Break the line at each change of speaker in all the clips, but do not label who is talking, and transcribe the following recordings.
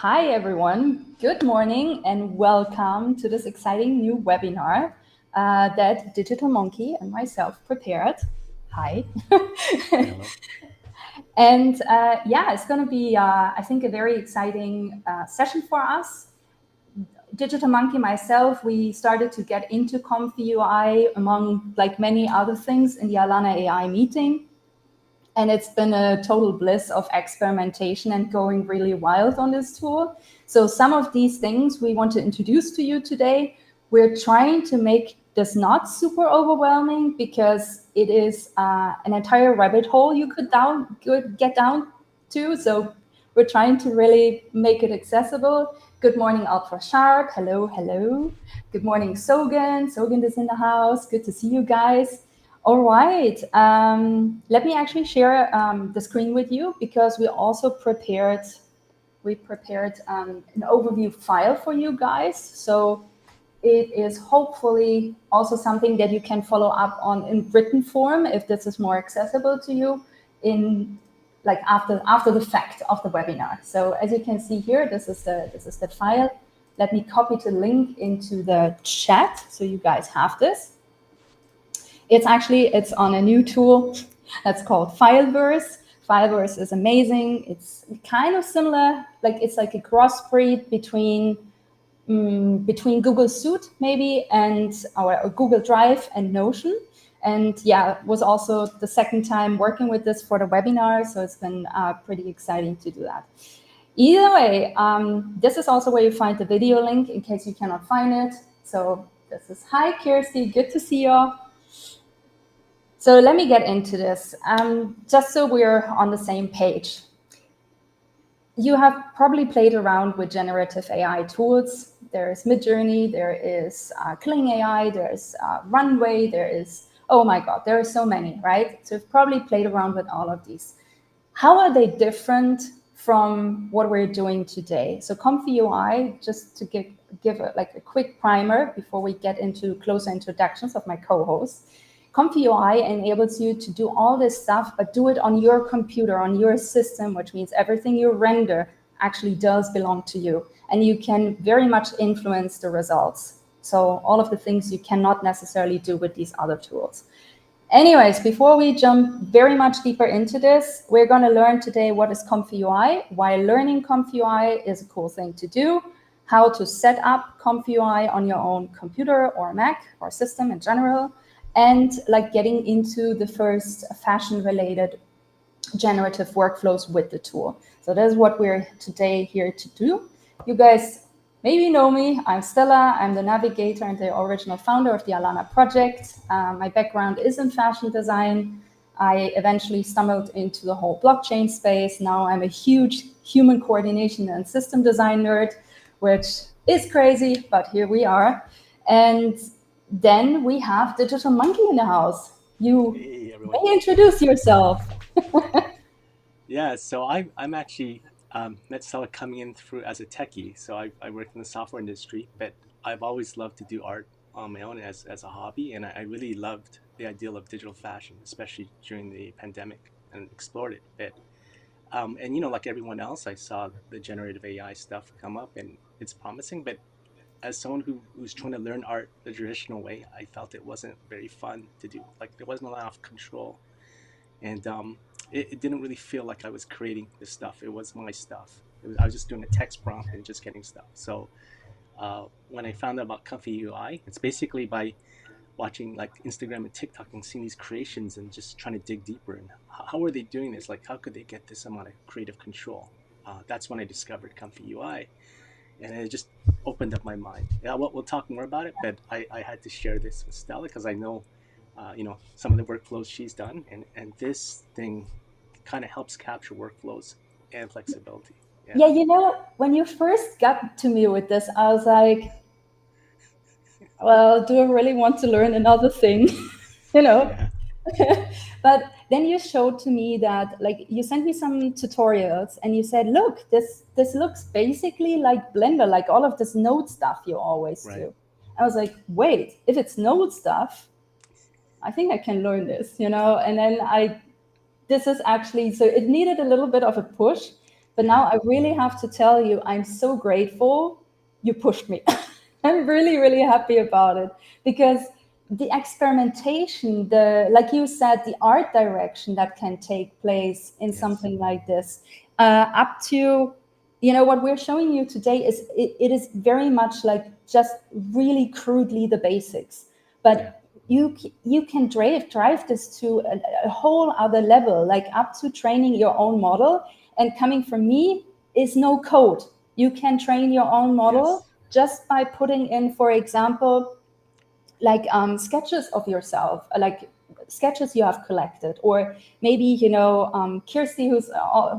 Hi, everyone. Good morning and welcome to this exciting new webinar that Digital Monkey and myself prepared. Hi.
Hello.
And yeah, it's going to be, I think, a very exciting session for us. Digital Monkey, myself, we started to get into ComfyUI among like many other things in the Alana AI meeting. And it's been a total bliss of experimentation and going really wild on this tool. So some of these things we want to introduce to you today. We're trying to make this not super overwhelming because it is an entire rabbit hole you could get down to. So we're trying to really make it accessible. Good morning, Ultra Sharp. Hello, hello. Good morning, Sogan. Sogan is in the house. Good to see you guys. All right. Let me actually share the screen with you because we also prepared an overview file for you guys. So it is hopefully also something that you can follow up on in written form if this is more accessible to you in like after the fact of the webinar. So as you can see here, this is the file. Let me copy the link into the chat so you guys have this. It's on a new tool that's called Fileverse. Fileverse is amazing. It's kind of similar, like it's like a crossbreed between Google Suite maybe and our Google Drive and Notion. And yeah, was also the second time working with this for the webinar, so it's been pretty exciting to do that. Either way, this is also where you find the video link in case you cannot find it. So this is, hi Kirsty, good to see you. So let me get into this, just so we're on the same page. You have probably played around with generative AI tools. There is Midjourney, there is Kling AI, there's Runway, there is, oh my God, there are so many, right? So you've probably played around with all of these. How are they different from what we're doing today? So ComfyUI, just to give a quick primer before we get into closer introductions of my co-hosts. ComfyUI enables you to do all this stuff, but do it on your computer, on your system, which means everything you render actually does belong to you. And you can very much influence the results. So all of the things you cannot necessarily do with these other tools. Anyways, before we jump very much deeper into this, we're going to learn today what is ComfyUI, why learning ComfyUI is a cool thing to do, how to set up ComfyUI on your own computer or Mac or system in general, and like getting into the first fashion-related generative workflows with the tool. So that's what we're today here to do. You guys maybe know me. I'm Stella. I'm the navigator and the original founder of the Alana project. My background is in fashion design. I eventually stumbled into the whole blockchain space. Now I'm a huge human coordination and system design nerd, which is crazy, but here we are. And then we have Digital Monkey in the house. You may introduce yourself.
Yeah, so I'm actually met Stella coming in through as a techie. So I work in the software industry, but I've always loved to do art on my own as a hobby, and I really loved the ideal of digital fashion, especially during the pandemic, and explored it a bit. And like everyone else, I saw the generative AI stuff come up, and it's promising. But as someone who's trying to learn art the traditional way, I felt it wasn't very fun to do. Like there wasn't a lot of control, and it didn't really feel like I was creating this stuff. It was my stuff. I was just doing a text prompt and just getting stuff. So when I found out about Comfy UI, it's basically by watching like Instagram and TikTok and seeing these creations and just trying to dig deeper. And how are they doing this? Like, how could they get this amount of creative control? That's when I discovered Comfy UI, and it just opened up my mind. Yeah, we'll talk more about it, but I had to share this with Stella because I know, some of the workflows she's done, and this thing kind of helps capture workflows and flexibility. Yeah.
Yeah, when you first got to me with this, I was like, well, do I really want to learn another thing? you know?
Yeah.
But then you showed to me that, like, you sent me some tutorials and you said, look, this looks basically like Blender, like all of this node stuff you always
Right.
do. I was like, wait, if it's node stuff, I think I can learn this, And then this is actually, so it needed a little bit of a push But now I really have to tell you, I'm so grateful you pushed me. I'm really, really happy about it, because the experimentation, like you said, the art direction that can take place in
Yes.
something like this, up to, what we're showing you today it is very much like just really crudely the basics.
Yeah.
But you can drive this to a whole other level, like up to training your own model. And coming from me is no code. You can train your own model
Yes.
just by putting in, for example, like sketches of yourself, like sketches you have collected. Or maybe, Kirsty, who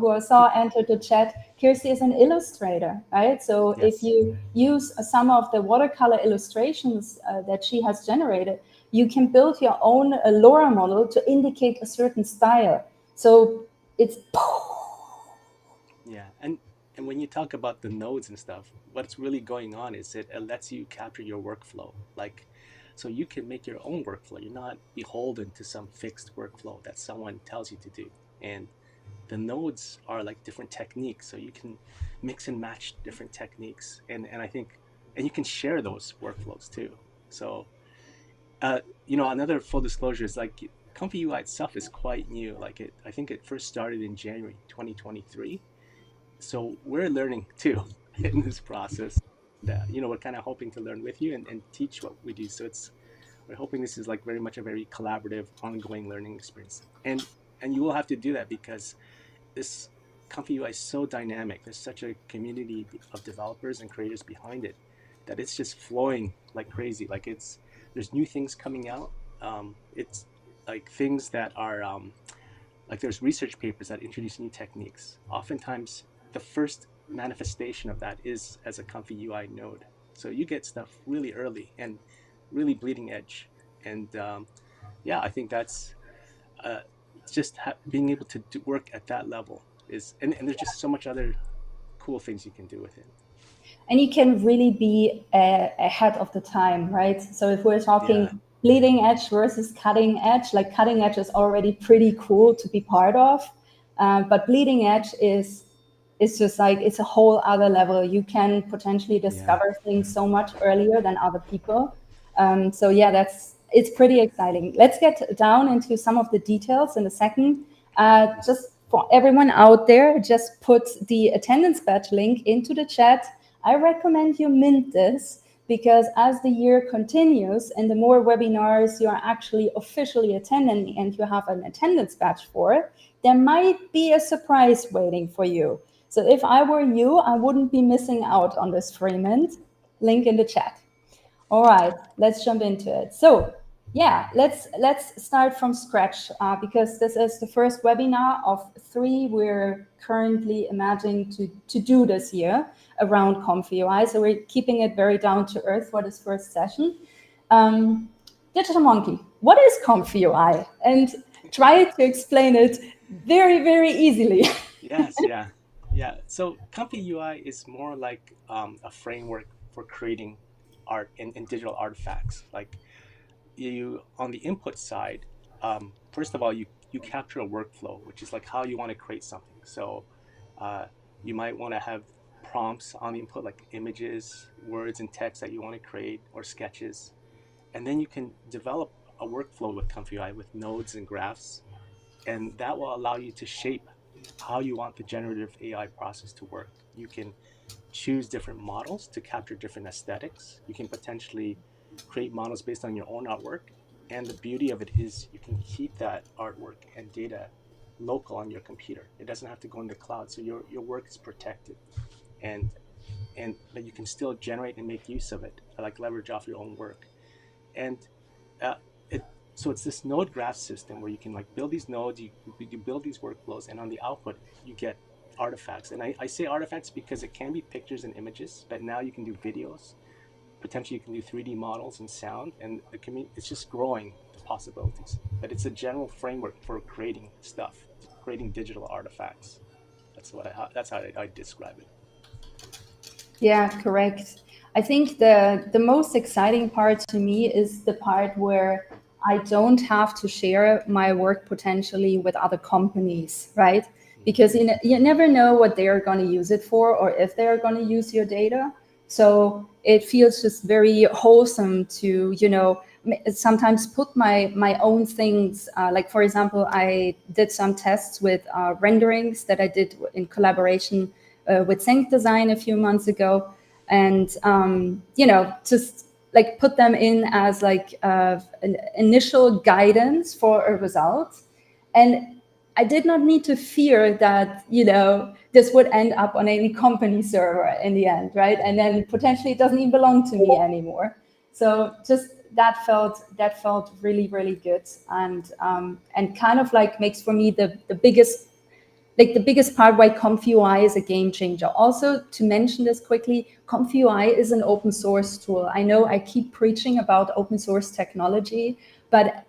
I saw entered the chat. Kirsty is an illustrator, right? So if
Yes.
you use some of the watercolor illustrations that she has generated, you can build your own LoRa model to indicate a certain style. So it's
Yeah. And when you talk about the nodes and stuff, what's really going on is it lets you capture your workflow. Like, so you can make your own workflow. You're not beholden to some fixed workflow that someone tells you to do. And the nodes are like different techniques. So you can mix and match different techniques. And I think, and you can share those workflows too. So, another full disclosure is like ComfyUI itself is quite new. Like I think it first started in January 2023. So we're learning too in this process. That we're kind of hoping to learn with you and teach what we do. So we're hoping this is like very much a very collaborative, ongoing learning experience. And you will have to do that because this ComfyUI is so dynamic. There's such a community of developers and creators behind it that it's just flowing like crazy. Like there's new things coming out. It's like things that are like there's research papers that introduce new techniques. Oftentimes, the first manifestation of that is as a ComfyUI node. So you get stuff really early and really bleeding edge. And yeah, I think that's uh, just being able to work at that level is, and there's just so much other cool things you can do with it.
and you can really be ahead of the time, right? So if we're
Yeah,
talking bleeding edge versus cutting edge, like cutting edge is already pretty cool to be part of, but bleeding edge is just like it's a whole other level. You can potentially
yeah,
discover things so much earlier than other people. So yeah, it's pretty exciting. Let's get down into some of the details in a second. Just for everyone out there, just put the attendance badge link into the chat. I recommend you mint this, because as the year continues and the more webinars you are actually officially attending and you have an attendance badge for, there might be a surprise waiting for you. So if I were you, I wouldn't be missing out on this free mint. Link in the chat. All right, let's jump into it. So yeah, let's start from scratch, because this is the first webinar of 3 we're currently imagining to do this year around ComfyUI. So we're keeping it very down to earth for this first session. Um, Digital Monkey, what is ComfyUI? And try to explain it very, very easily.
yes, yeah, yeah. So ComfyUI is more like a framework for creating art and digital artifacts. Like you on the input side, first of all, you capture a workflow, which is like how you want to create something. So uh, you might want to have prompts on the input, like images, words, and text that you want to create, or sketches, and then you can develop a workflow with ComfyUI with nodes and graphs, and that will allow you to shape how you want the generative AI process to work. You can choose different models to capture different aesthetics. You can potentially create models based on your own artwork. And the beauty of it is you can keep that artwork and data local on your computer. It doesn't have to go in the cloud. So your work is protected. And but you can still generate and make use of it, like leverage off your own work. And uh, it so it's this node graph system where you can like build these nodes, you build these workflows, and on the output you get artifacts. And I say artifacts because it can be pictures and images, but now you can do videos. Potentially you can do 3D models and sound, and the community it's just growing the possibilities. But it's a general framework for creating stuff, creating digital artifacts. That's how I describe it.
Yeah, correct. I think the most exciting part to me is the part where I don't have to share my work potentially with other companies, right? because you never know what they are going to use it for or if they are going to use your data. So it feels just very wholesome to, sometimes put my own things. Like, for example, I did some tests with renderings that I did in collaboration with Sync Design a few months ago. And, just like put them in as like an initial guidance for a result. And I did not need to fear that, this would end up on any company server in the end, right? And then potentially it doesn't even belong to me anymore. So just that felt really, really good, and kind of like makes for me the biggest part why ComfyUI is a game changer. Also, to mention this quickly, ComfyUI is an open source tool. I know I keep preaching about open source technology, but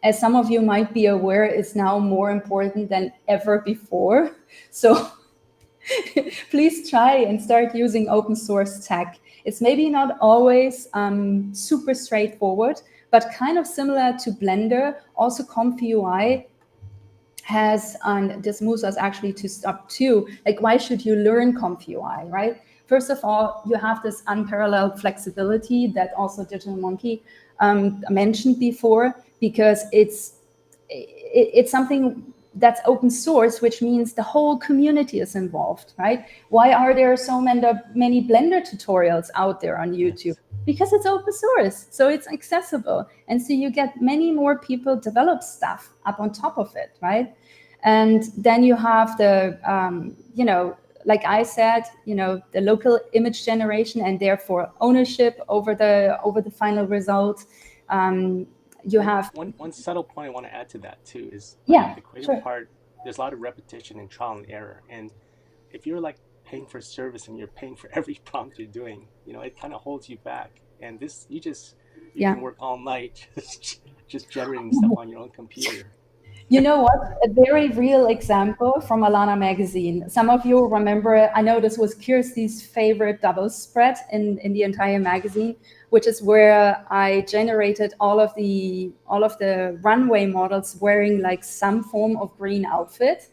as some of you might be aware, it's now more important than ever before. So please try and start using open source tech. It's maybe not always super straightforward, but kind of similar to Blender. Also, ComfyUI has, and this moves us actually to step two, like why should you learn ComfyUI, right? First of all, you have this unparalleled flexibility that also Digital Monkey mentioned before, because it's something that's open source, which means the whole community is involved, right? Why are there so many Blender tutorials out there on YouTube?
Yes.
Because it's open source, so it's accessible. And so you get many more people develop stuff up on top of it, right? And then you have the, like I said, the local image generation and therefore ownership over the final result. You
Well,
have,
one subtle point I want to add to that too is like
yeah,
the creative
sure.
part. There's a lot of repetition and trial and error, and if you're like paying for service and you're paying for every prompt you're doing, it kind of holds you back. And this, you
Yeah.
can work all night just generating stuff on your own computer.
You know what? A very real example from Alana magazine. Some of you remember, I know this was Kirsty's favorite double spread in the entire magazine, which is where I generated all of the runway models wearing like some form of green outfit,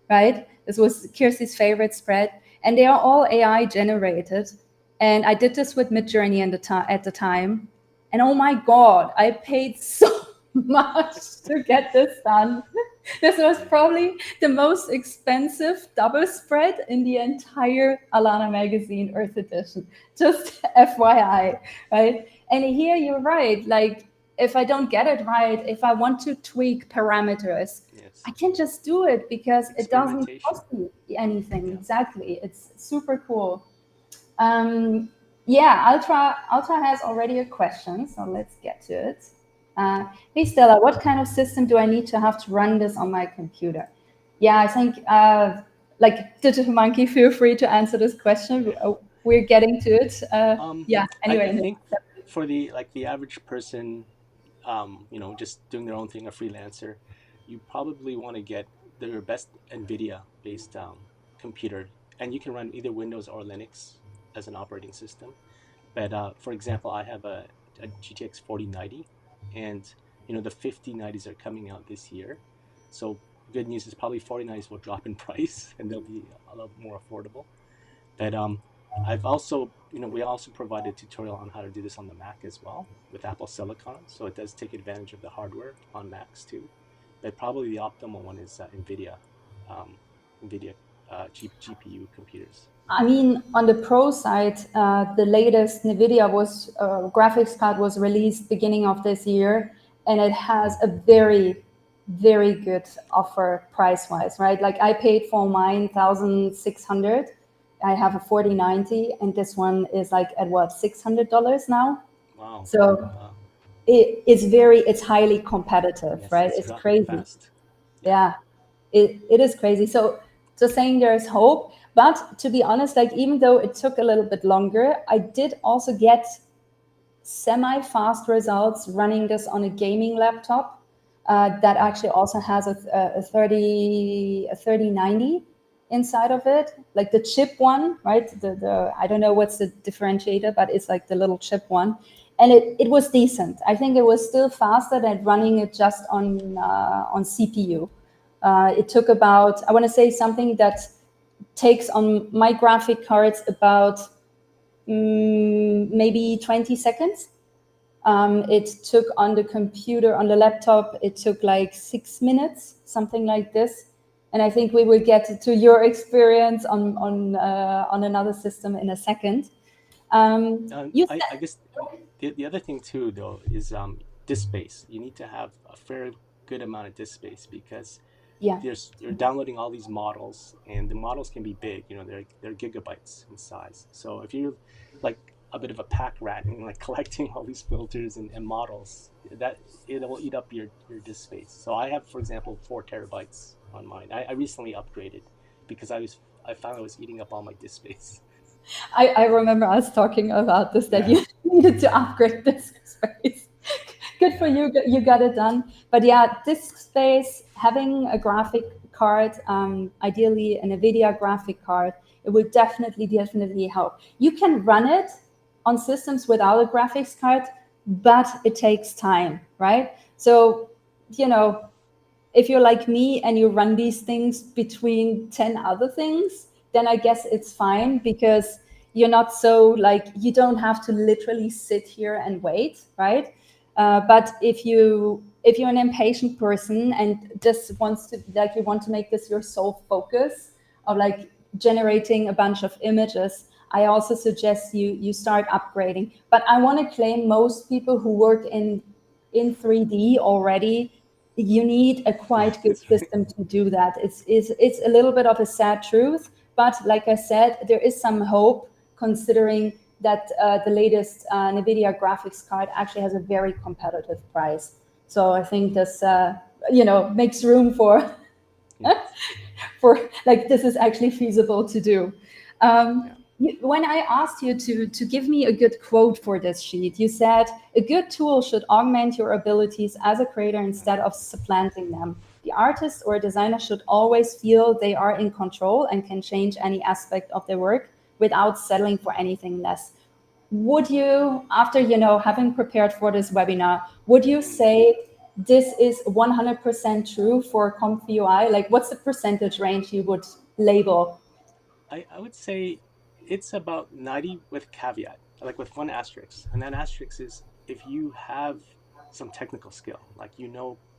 right? This was Kirsty's favorite spread, and they are all AI generated. And I did this with Midjourney at the time, and oh my God, I paid so much to get this done. This was
Yeah.
probably the most expensive double spread in the entire Alana magazine Earth edition. Just FYI, right? And here you're right. Like, if I don't get it right, if I want to tweak parameters, I
Yes.
can just do it because
It's
it doesn't
experimentation.
cost me anything.
Yeah.
Exactly. It's super cool. Um, yeah, Ultra has already a question, so let's get to it. Hey Stella, what kind of system do I need to have to run this on my computer? Yeah, I think like Digital Monkey, feel free to answer this question.
Yeah.
We're getting to it.
Um,
Yeah.
I
Anyway,
think for the average person, just doing their own thing, a freelancer, you probably want to get their best NVIDIA based computer, and you can run either Windows or Linux as an operating system. But for example, I have a GTX 4090, and the 5090s are coming out this year. So good news is probably 4090s will drop in price and they'll be a lot more affordable. But I've also, we also provide a tutorial on how to do this on the Mac as well with Apple Silicon. So it does take advantage of the hardware on Macs too. But probably the optimal one is um, NVIDIA GPU computers.
I mean, on the pro side, the latest NVIDIA graphics card was released beginning of this year, and it has a very, very good offer price-wise, right? Like I paid for mine 1,600. I have a 4090, and this one is like at what, $600 now.
Wow.
So
Uh,
it's highly competitive,
yes,
right?
it's
It's
dropping
crazy.
fast. Yeah.
Yeah, it is crazy. So just saying there's hope. But to be honest, like even though it took a little bit longer, I did also get semi-fast results running this on a gaming laptop that actually also has a 3090 inside of it, like the chip one, right? The I don't know what's the differentiator, but it's like the little chip one. And it was decent. I think it was still faster than running it just on CPU. It took about, I want to say something that takes on my graphic cards about maybe 20 seconds. It took on the computer, on the laptop, it took like 6 minutes, something like this. And I think we will get to your experience on another system in a second. You
I
said,
guess the other thing too, though, is disk space. You need to have a fair good amount of disk space because
yeah.
you're downloading all these models, and the models can be big. They're gigabytes in size. So if you're like a bit of a pack rat and like collecting all these filters and models, that it will eat up your disk space. So I have, for example, 4 terabytes on mine. I recently upgraded because I found I was eating up all my disk space.
I remember us talking about this, that
Yeah,
you needed to upgrade disk space. Good for
yeah,
you, you got it done. But yeah, disk space, having a graphic card, ideally an NVIDIA graphic card, it will definitely help. You can run it on systems without a graphics card, but it takes time, right? So, you know, if you're like me and you run these things between 10 other things, then I guess it's fine because you're not so like, you don't have to literally sit here and wait, right? But if you're an impatient person and just wants to, like, you want to make this your sole focus of like generating a bunch of images, I also suggest you start upgrading. But I want to claim most people who work in 3D already, you need a
yeah.
quite good
That's right.
system to do that. It's a little bit of a sad truth, but like I said, there is some hope considering that the latest NVIDIA graphics card actually has a very competitive price. So I think this, makes room
Yes.
for like this is actually feasible to do.
Yeah.
When I asked you to give me a good quote for this sheet, you said a good tool should augment your abilities as a creator instead of supplanting them. The artist or designer should always feel they are in control and can change any aspect of their work without settling for anything less. Would you, after having prepared for this webinar, would you
Mm.
say this is 100% true for ComfyUI? Like, what's the percentage range you would label?
I would say it's about 90 with caveat, like with one asterisk. And that asterisk is if you have some technical skill, like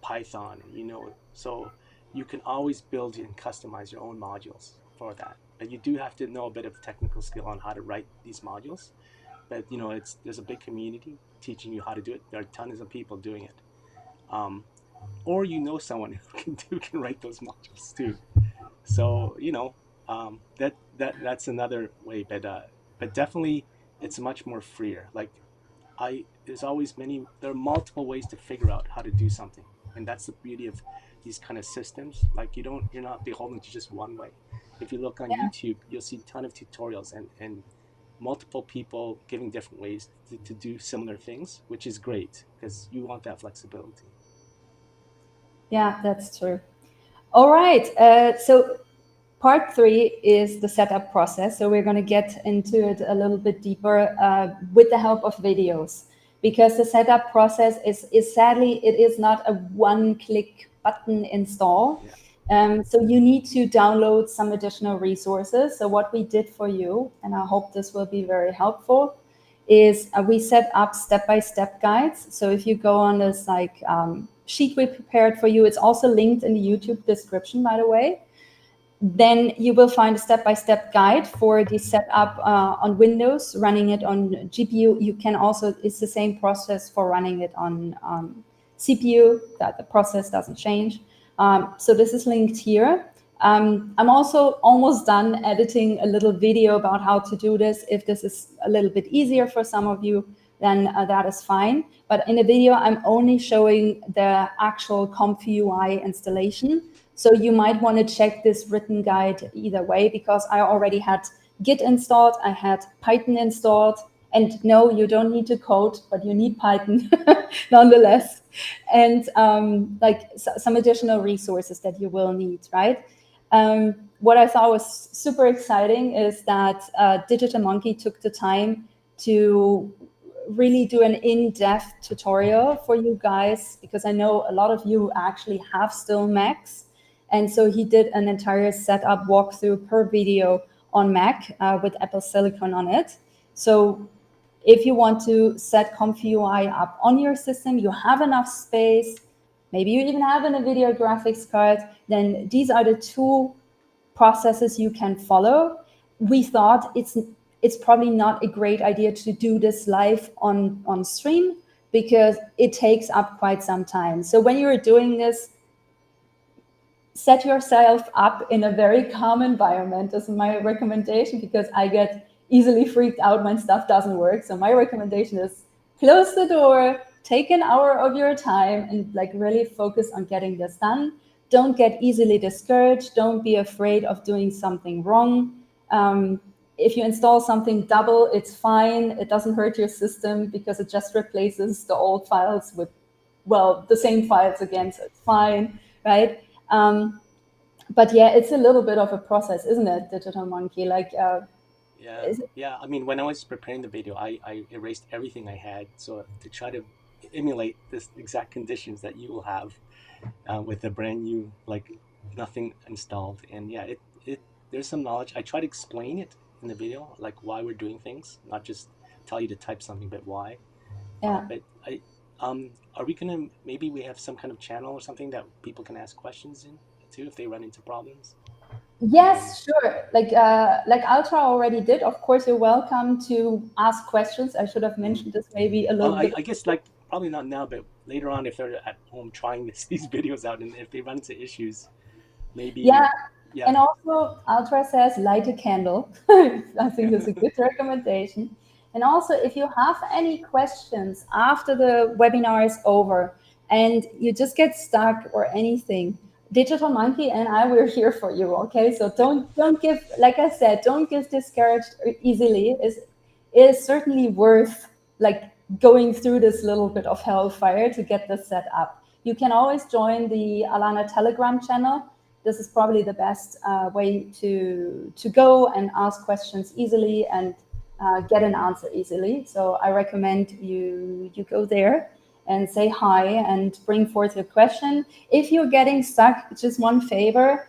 Python and so you can always build and customize your own modules for that. But you do have to know a bit of technical skill on how to write these modules. But there's a big community teaching you how to do it. There are tons of people doing it. Um, or someone who can write those modules too. So that's another way, but definitely it's much more freer. Like there's always there are multiple ways to figure out how to do something, and that's the beauty of these kind of systems. Like you're not beholden to just one way. If you look on YouTube, you'll see a ton of tutorials and multiple people giving different ways to do similar things, which is great because you want that flexibility.
Yeah, that's true. All right. So part three is the setup process. So we're going to get into it a little bit deeper with the help of videos, because the setup process is sadly, it is not a one-click button install.
Yeah.
So you need to download some additional resources. So what we did for you, and I hope this will be very helpful, is we set up step-by-step guides. So if you go on this sheet we prepared for you, it's also linked in the YouTube description, by the way. Then you will find a step-by-step guide for the setup on Windows, running it on GPU. You can also, it's the same process for running it on CPU, that the process doesn't change. So this is linked here. I'm also almost done editing a little video about how to do this. If this is a little bit easier for some of you, then that is fine. But in the video, I'm only showing the actual ComfyUI installation. So you might want to check this written guide either way, because I already had Git installed, I had Python installed, and no, you don't need to code, but you need Python nonetheless, and some additional resources that you will need, right? What I thought was super exciting is that Digital Monkey took the time to really do an in-depth tutorial for you guys, because I know a lot of you actually have still Macs, And so he did an entire setup walkthrough per video on Mac with Apple Silicon on it. So if you want to set ComfyUI up on your system, you have enough space, maybe you even have a video graphics card, then these are the two processes you can follow. We thought it's probably not a great idea to do this live on stream because it takes up quite some time. So when you're doing this, set yourself up in a very calm environment is my recommendation, because I get easily freaked out when stuff doesn't work. So my recommendation is close the door, take an hour of your time, and like really focus on getting this done. Don't get easily discouraged. Don't be afraid of doing something wrong. If you install something double, it's fine. It doesn't hurt your system because it just replaces the old files with, well, the same files again. So it's fine, right? But yeah, it's a little bit of a process, isn't it, Digital Monkey? Like,
Yeah, yeah. I mean, when I was preparing the video, I erased everything I had so to try to emulate this exact conditions that you will have with a brand new, like nothing installed. And yeah, it there's some knowledge. I try to explain it in the video, like why we're doing things, not just tell you to type something, but why.
yeah.
But are we gonna, maybe we have some kind of channel or something that people can ask questions in too if they run into problems? Um,
Yes, sure. Like Ultra already did. Of course, you're welcome to ask questions. I should have
mhm.
mentioned this maybe a
Well,
little
I,
bit.
I guess like probably not now, but later on, if they're at home trying these videos out, and if they run into issues,
Yeah,
maybe, yeah,
and also Ultra says light a candle. I think
yeah,
that's a good recommendation. And also, if you have any questions after the webinar is over and you just get stuck or anything, Digital Monkey and I, we're here for you. Okay, so don't give, like I said, don't get discouraged easily. It is certainly worth like going through this little bit of hellfire to get this set up. You can always join the Alana Telegram channel. This is probably the best way to go and ask questions easily and get an answer easily. So I recommend you go there and say hi and bring forth your question. If you're getting stuck, just one favor: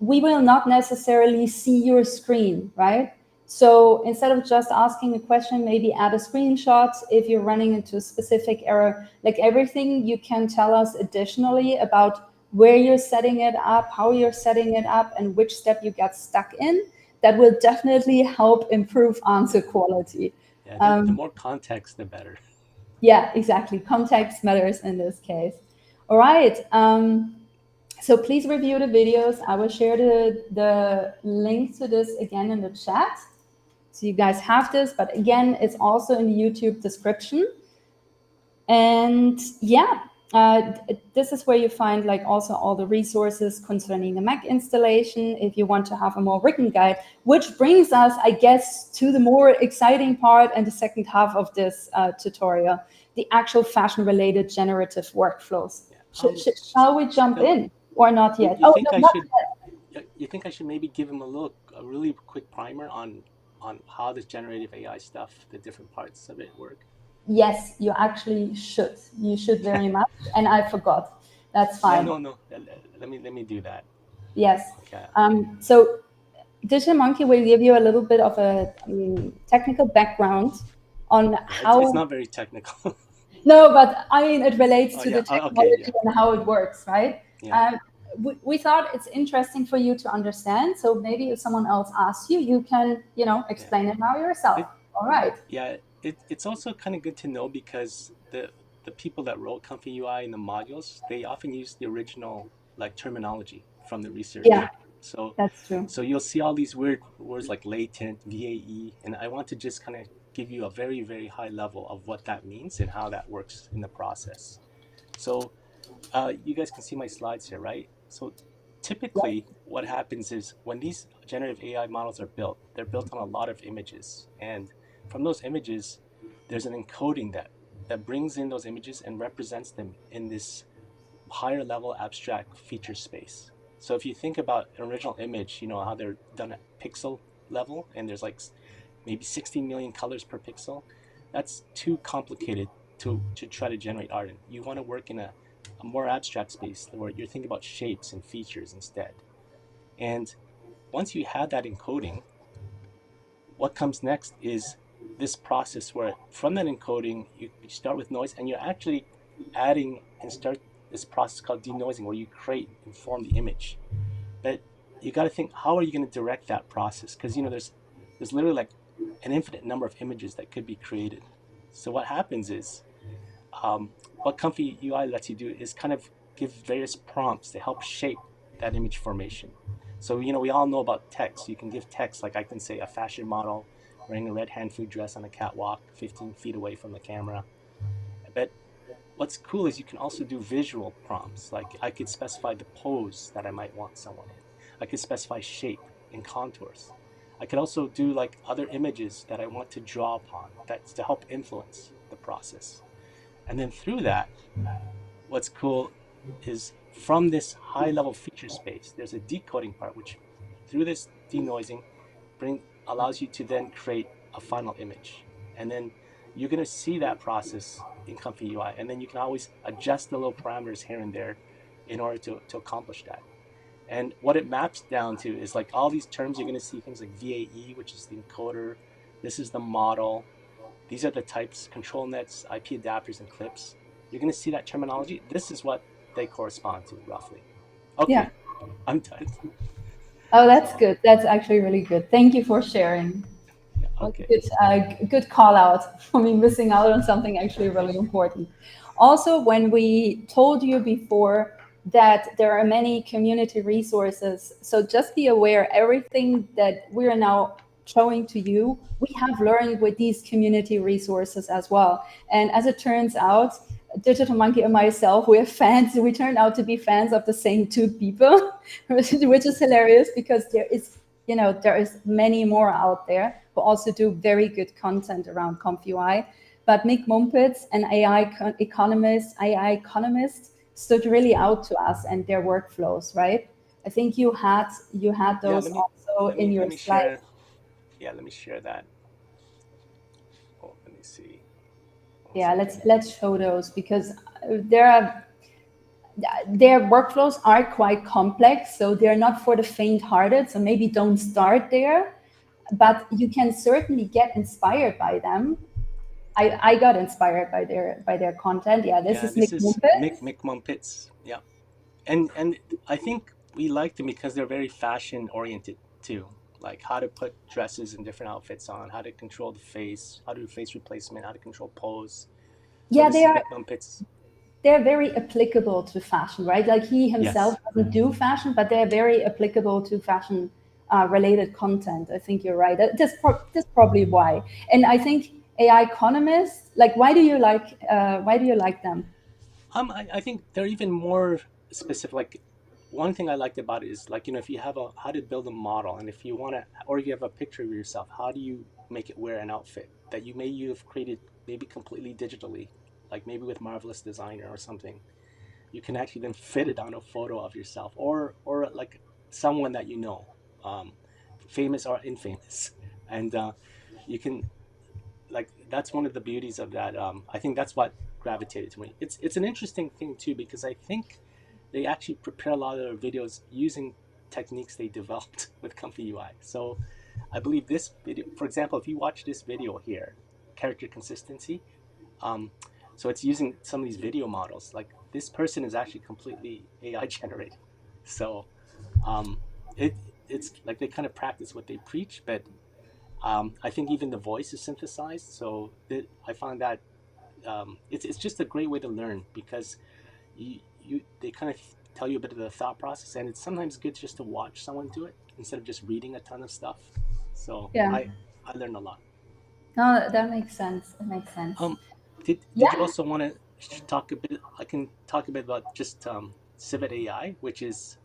we will not necessarily see your screen, right? So instead of just asking a question, maybe add a screenshot if you're running into a specific error. Like everything you can tell us additionally about where you're setting it up, how you're setting it up, and which step you get stuck in. That will definitely help improve answer quality.
yeah. The
Um,
more context, the better.
yeah, exactly. Context matters in this case. All right. So please review the videos. I will share the link to this again in the chat. So you guys have this, but again, it's also in the YouTube description. And yeah, this is where you find like also all the resources concerning the Mac installation if you want to have a more written guide, which brings us, I guess, to the more exciting part and the second half of this tutorial, the actual fashion-related generative workflows.
Yeah.
Shall we jump
Stella,
in or not
you,
yet?
you
Oh,
think
no,
I
not
should,
yet.
you think I should maybe give him a really quick primer on how this generative AI stuff, the different parts of it work?
Yes, you actually should. You should very much. And I forgot. That's
Yeah,
fine.
no, no. Let me do that.
Yes.
Okay.
So Digital Monkey will give you a little bit of a technical background on
Yeah, it's
how.
not very technical.
No, but I mean, it relates
Oh
to the
yeah. Okay.
technology
Yeah.
and how it works, right?
Yeah.
Um, we thought it's interesting for you to understand. So maybe if someone else asks you, you can,
Yeah.
explain it now yourself.
It
All right.
yeah. It's also kind of good to know because the people that wrote Comfy UI and the modules, they often use the original like terminology from the
Yeah,
research. So
that's true.
so you'll see all these weird words like latent, VAE, and I want to just kind of give you a very, very high level of what that means and how that works in the process. So you guys can see my slides here, right? So
Yes.
typically what happens is when these generative AI models are built, they're built on a lot of images. And from those images, there's an encoding that brings in those images and represents them in this higher level abstract feature space. So if you think about an original image, you know how they're done at pixel level and there's like maybe 16 million colors per pixel. That's too complicated to try to generate art in. You want to work in a a more abstract space where you're thinking about shapes and features instead. And once you have that encoding, what comes next is this process where from that encoding, you start with noise and you're actually adding and start this process called denoising where you create and form the image. But you got to think, how are you going to direct that process? Because there's literally like an infinite number of images that could be created. So what happens is what ComfyUI lets you do is kind of give various prompts to help shape that image formation. So we all know about text. You can give text like I can say a fashion model wearing a red hand food dress on a catwalk 15 feet away from the camera. But what's cool is you can also do visual prompts. Like I could specify the pose that I might want someone in. I could specify shape and contours. I could also do like other images that I want to draw upon that's to help influence the process. And then through that, what's cool is from this high level feature space, there's a decoding part, which through this denoising allows you to then create a final image. And then you're going to see that process in ComfyUI. And then you can always adjust the little parameters here and there in order to accomplish that. And what it maps down to is like all these terms, you're going to see things like VAE, which is the encoder. This is the model. These are the types, control nets, IP adapters, and clips. You're going to see that terminology. This is what they correspond to, roughly.
Yeah.
Okay, I'm done.
Oh, that's
So,
good. That's actually really good. Thank you for sharing.
yeah,
Well,
okay.
good call out for me missing out on something actually really important. Also, when we told you before that there are many community resources, so just be aware everything that we are now showing to you, we have learned with these community resources as well. And as it turns out, Digital Monkey and myself, we're fans. We turned out to be fans of the same two people, which is hilarious because there is many more out there who also do very good content around ComfyUI. But Mick Mumpitz, an AI economist, stood really out to us and their workflows, right? I think you had
Yeah,
those also in your
let me
slides.
share. Yeah, let me share that. Oh, let me see. One
Yeah, let's
second.
let's show those because there are their workflows are quite complex, so they're not for the faint-hearted. So maybe don't start there, but you can certainly get inspired by them. I got inspired by their content. Yeah, this
Yeah,
is Nick
this is
Mumpet.
Mick Mumpitz. Yeah, and I think we like them because they're very fashion oriented too. Like how to put dresses and different outfits on, how to control the face, how to do face replacement, how to control pose. So
Yeah,
this is Mick Mumpitz.
they're very applicable to fashion, right? Like he himself
Yes.
doesn't do fashion, but they're very applicable to fashion related content. I think you're right. That's probably why. And I think AI economists, like, why do you like them?
I think they're even more specific. Like one thing I liked about it is like if you have a how to build a model, and if you want to, or if you have a picture of yourself, how do you make it wear an outfit that you have created maybe completely digitally, like maybe with Marvelous Designer or something. You can actually then fit it on a photo of yourself or like someone that um, famous or infamous, and you can like that's one of the beauties of that. I think that's what gravitated to me. It's an interesting thing too because I think they actually prepare a lot of their videos using techniques they developed with ComfyUI. So I believe this video, for example, if you watch this video here, character consistency, um, so it's using some of these video models. Like this person is actually completely AI generated. So um, it it's like they kind of practice what they preach, but I think even the voice is synthesized. So I found that it's just a great way to learn because they kind of tell you a bit of the thought process, and it's sometimes good just to watch someone do it instead of just reading a ton of stuff. So
Yeah,
I learned a lot.
no, that makes sense. It makes sense.
Um, did you
Yeah,
also want to talk a bit? I can talk a bit about just Civet AI, which is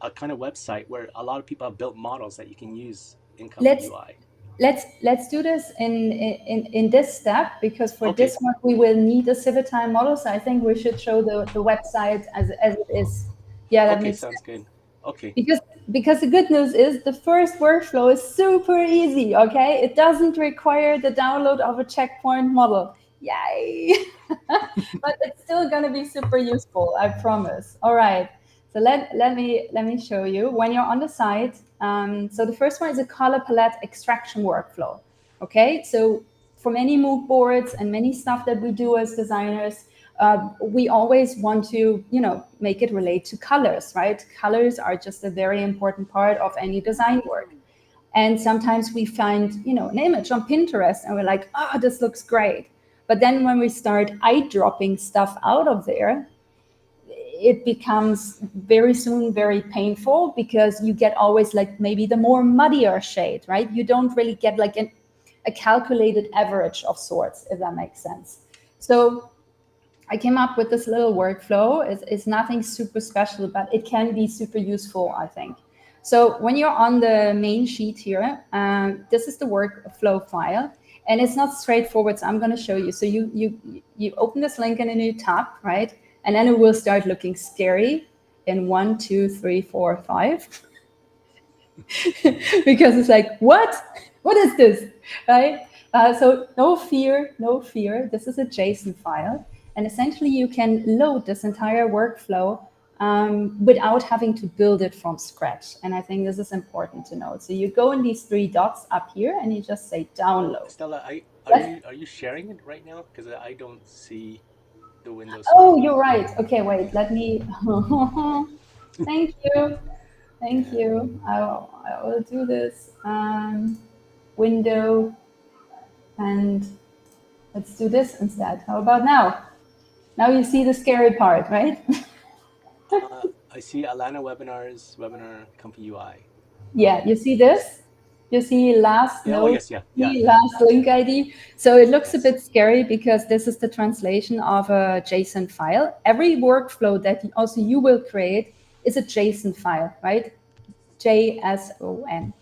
a kind of website where a lot of people have built models that you can use in Comfy
let's
UI.
let's do this in this step because for
Okay,
this one we will need a Civitime model. So I think we should show the website as it is. Yeah, that
okay,
makes
sounds
sense.
good. Okay,
Because the good news is the first workflow is super easy. Okay, it doesn't require the download of a checkpoint model. Yay! But it's still going to be super useful, I promise. All right. So let me show you when you're on the site. So the first one is a color palette extraction workflow. Okay, so for many mood boards and many stuff that we do as designers, we always want to, make it relate to colors, right? Colors are just a very important part of any design work. And sometimes we find, an image on Pinterest and we're like, oh, this looks great. But then when we start eye dropping stuff out of there, it becomes very soon very painful because you get always like maybe the more muddier shade, right? You don't really get like a calculated average of sorts, if that makes sense. So I came up with this little workflow. It's nothing super special, but it can be super useful, I think. So when you're on the main sheet here, this is the workflow file, and it's not straightforward. So I'm going to show you. So you open this link in a new tab, right? And then it will start looking scary in 1, 2, 3, 4, 5. Because it's like, what is this, right? So no fear, no fear. This is a JSON file, and essentially you can load this entire workflow without having to build it from scratch. And I think this is important to note. So you go in these 3 dots up here and you just say download.
Stella,
Yes.
are you sharing it right now? Because I don't see the window
Oh,
screen.
you're right. Okay, wait, let me. Thank you. Thank
Yeah.
you. I will do this. Window, and let's do this instead. How about now? Now you see the scary part, right?
I see Alana webinars, webinar, ComfyUI.
Yeah, you see
Yes.
this? You see last
Yeah, oh,
node,
yes, yeah, yeah,
see
yeah.
last link ID. So it looks a
Yes.
bit scary because this is the translation of a JSON file. Every workflow that also you will create is a JSON file, right? JSON.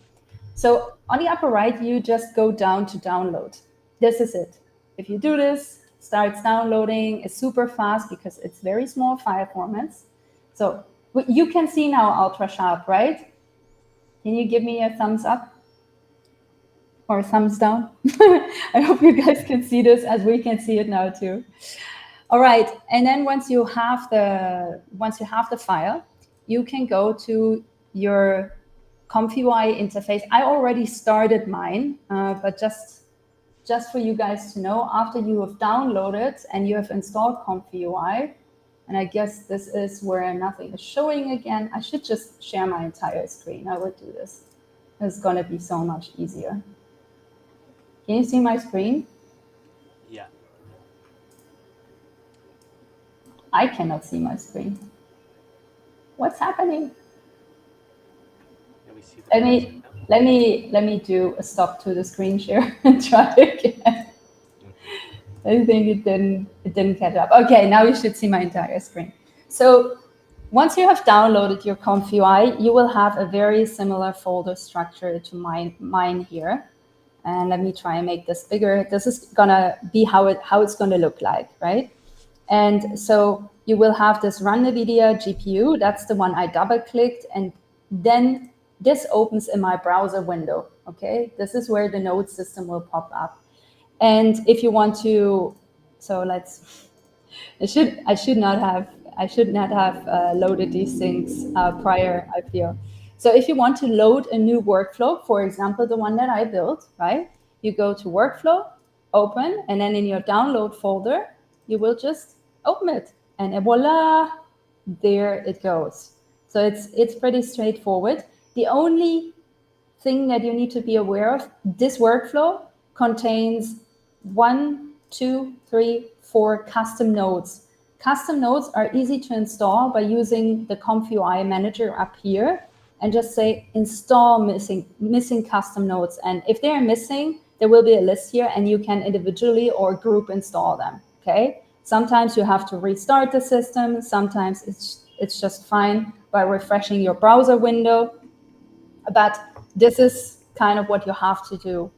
So on the upper right, you just go down to download. This is it. If you do this, starts downloading. It's super fast because it's very small file formats. So you can see now ultra sharp, right? Can you give me a thumbs up or a thumbs down? I hope you guys can see this as we can see it now too. All right, and then once you have the file, you can go to your ComfyUI interface. I already started mine, but just for you guys to know, after you have downloaded and you have installed ComfyUI, and I guess this is where nothing is showing again. I should just share my entire screen. I would do this. It's gonna be so much easier. Can you see my screen?
Yeah.
I cannot see my screen. What's happening?
Yeah, we see the
Let
browser
me
now.
let me do a stop to the screen share and try again. I think it didn't catch up. Okay, now you should see my entire screen. So once you have downloaded your ComfyUI, you will have a very similar folder structure to mine here. And let me try and make this bigger. This is gonna be how it's gonna look like, right? And so you will have this run NVIDIA GPU. That's the one I double clicked. And then this opens in my browser window. Okay, this is where the node system will pop up. And if you want to, so let's, I should not have loaded these things prior, I feel. So if you want to load a new workflow, for example, the one that I built, right? You go to workflow, open, and then in your download folder, you will just open it, and voila, there it goes. So it's pretty straightforward. The only thing that you need to be aware of, this workflow contains 1, 2, 3, 4 custom nodes. Custom nodes are easy to install by using the ComfyUI manager up here and just say install missing custom nodes. And if they're missing, there will be a list here and you can individually or group install them. Okay. Sometimes you have to restart the system. Sometimes it's just fine by refreshing your browser window. But this is kind of what you have to do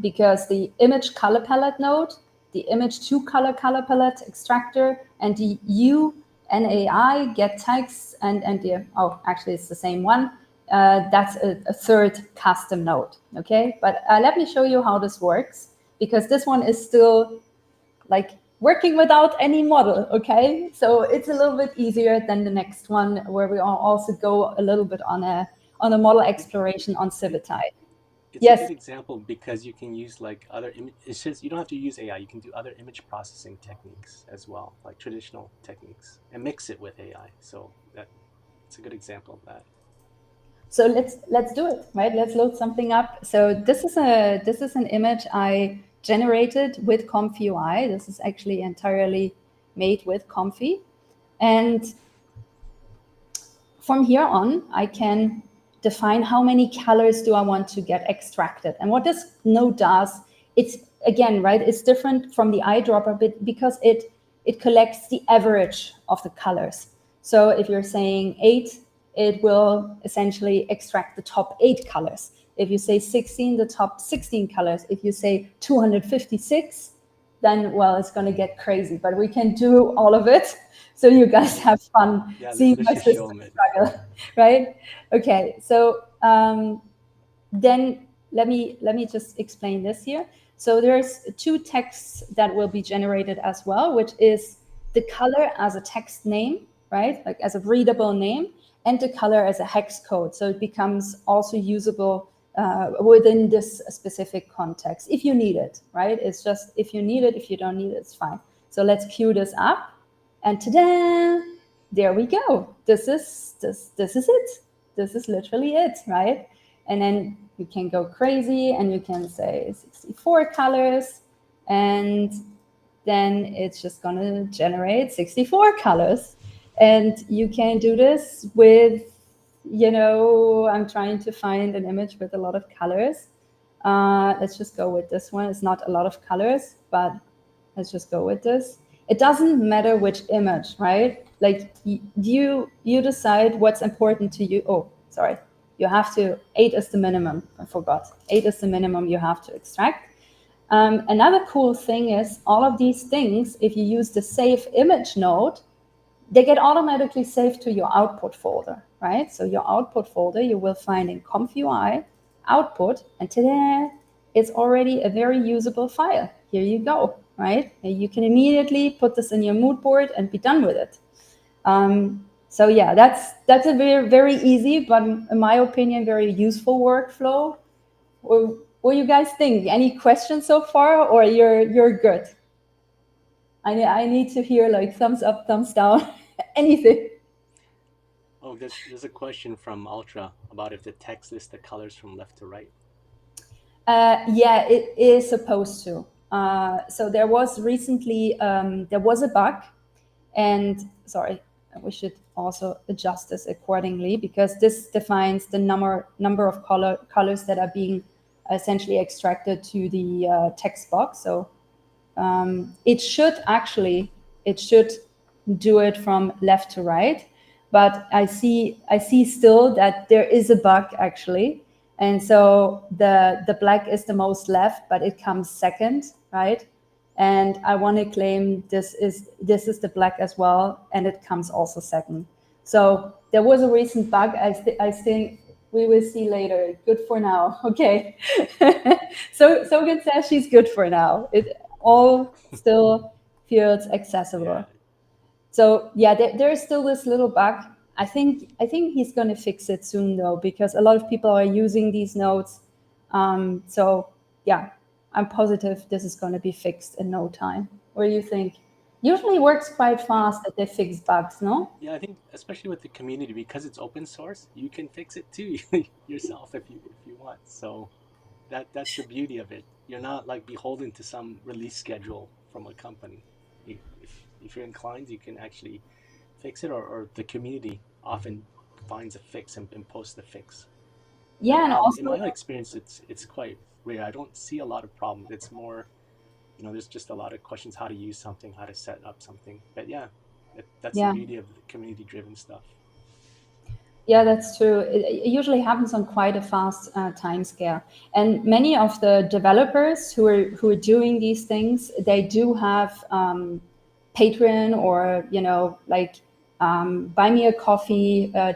because the image color palette node, the image to color palette extractor, and the UNAI get text and the, oh, actually it's the same one. That's a third custom node, okay? But let me show you how this works because this one is still like working without any model. Okay, so it's a little bit easier than the next one, where we also go a little bit on a model exploration on
it,
Civitai.
it's a
Yes.
good example because you can use like other it's just you don't have to use AI. You can do other image processing techniques as well, like traditional techniques, and mix it with AI. So that it's a good example of that.
So let's do it, right? Let's load something up. So this is an image I generated with ComfyUI. This is actually entirely made with Comfy, and from here on, I can define how many colors do I want to get extracted. And what this node does, it's again, right, it's different from the eyedropper bit because it collects the average of the colors. So if you're saying 8, it will essentially extract the top 8 colors. If you say 16, the top 16 colors. If you say 256, then well, it's going to get crazy. But we can do all of it, so you guys have fun
Yeah,
seeing
let's
my
just show
sister
them it.
struggle, right? Okay, so then let me just explain this here. So there's 2 texts that will be generated as well, which is the color as a text name, right? Like as a readable name, and the color as a hex code. So it becomes also usable within this specific context if you need it, right? It's just if you need it. If you don't need it, it's fine. So let's queue this up, and ta-da! There we go. This is it. This is literally it, right? And then you can go crazy and you can say 64 colors, and then it's just going to generate 64 colors. And you can do this with, I'm trying to find an image with a lot of colors. Let's just go with this one. It's not a lot of colors, but let's just go with this. It doesn't matter which image, right? Like you decide what's important to you. Oh, sorry. You have to, 8 is the minimum. I forgot. 8 is the minimum you have to extract. Another cool thing is all of these things, if you use the save image node, they get automatically saved to your output folder, right? So your output folder you will find in ComfyUI output, and today it's already a very usable file. Here you go, right? And you can immediately put this in your mood board and be done with it. So yeah, that's a very very easy, but in my opinion, very useful workflow. What do you guys think? Any questions so far, or you're good? I need to hear like thumbs up, thumbs down, anything.
Oh, there's a question from Ultra about if the text lists the colors from left to right.
Yeah, it is supposed to. So there was recently there was a bug, and sorry, we should also adjust this accordingly because this defines the number of colors that are being essentially extracted to the text box. So it should actually it should do it from left to right, but I see still that there is a bug actually, and so the black is the most left, but it comes second, right? And I want to claim this is the black as well, and it comes also second. So there was a recent bug. I think we will see later. Good for now. Okay. So good says she's good for now. It all still feels
Yeah,
accessible. So yeah, there is still this little bug. I think he's going to fix it soon though, because a lot of people are using these nodes. So yeah, I'm positive this is going to be fixed in no time. What do you think? Usually works quite
yeah,
fast that they fix bugs, no?
yeah. I think especially with the community because it's open source, you can fix it too yourself if you want. So that's the beauty of it. You're not like beholden to some release schedule from a company. If you're inclined, you can actually fix it, or the community often finds a fix and posts the fix. But
Yeah, and
in
also
my experience, it's quite rare. I don't see a lot of problems. It's more, there's just a lot of questions how to use something, how to set up something. But yeah, that's the
yeah.
beauty of the community-driven stuff.
Yeah, that's true. It usually happens on quite a fast time scale, and many of the developers who are doing these things, they do have Patreon or like buy me a coffee
Yeah,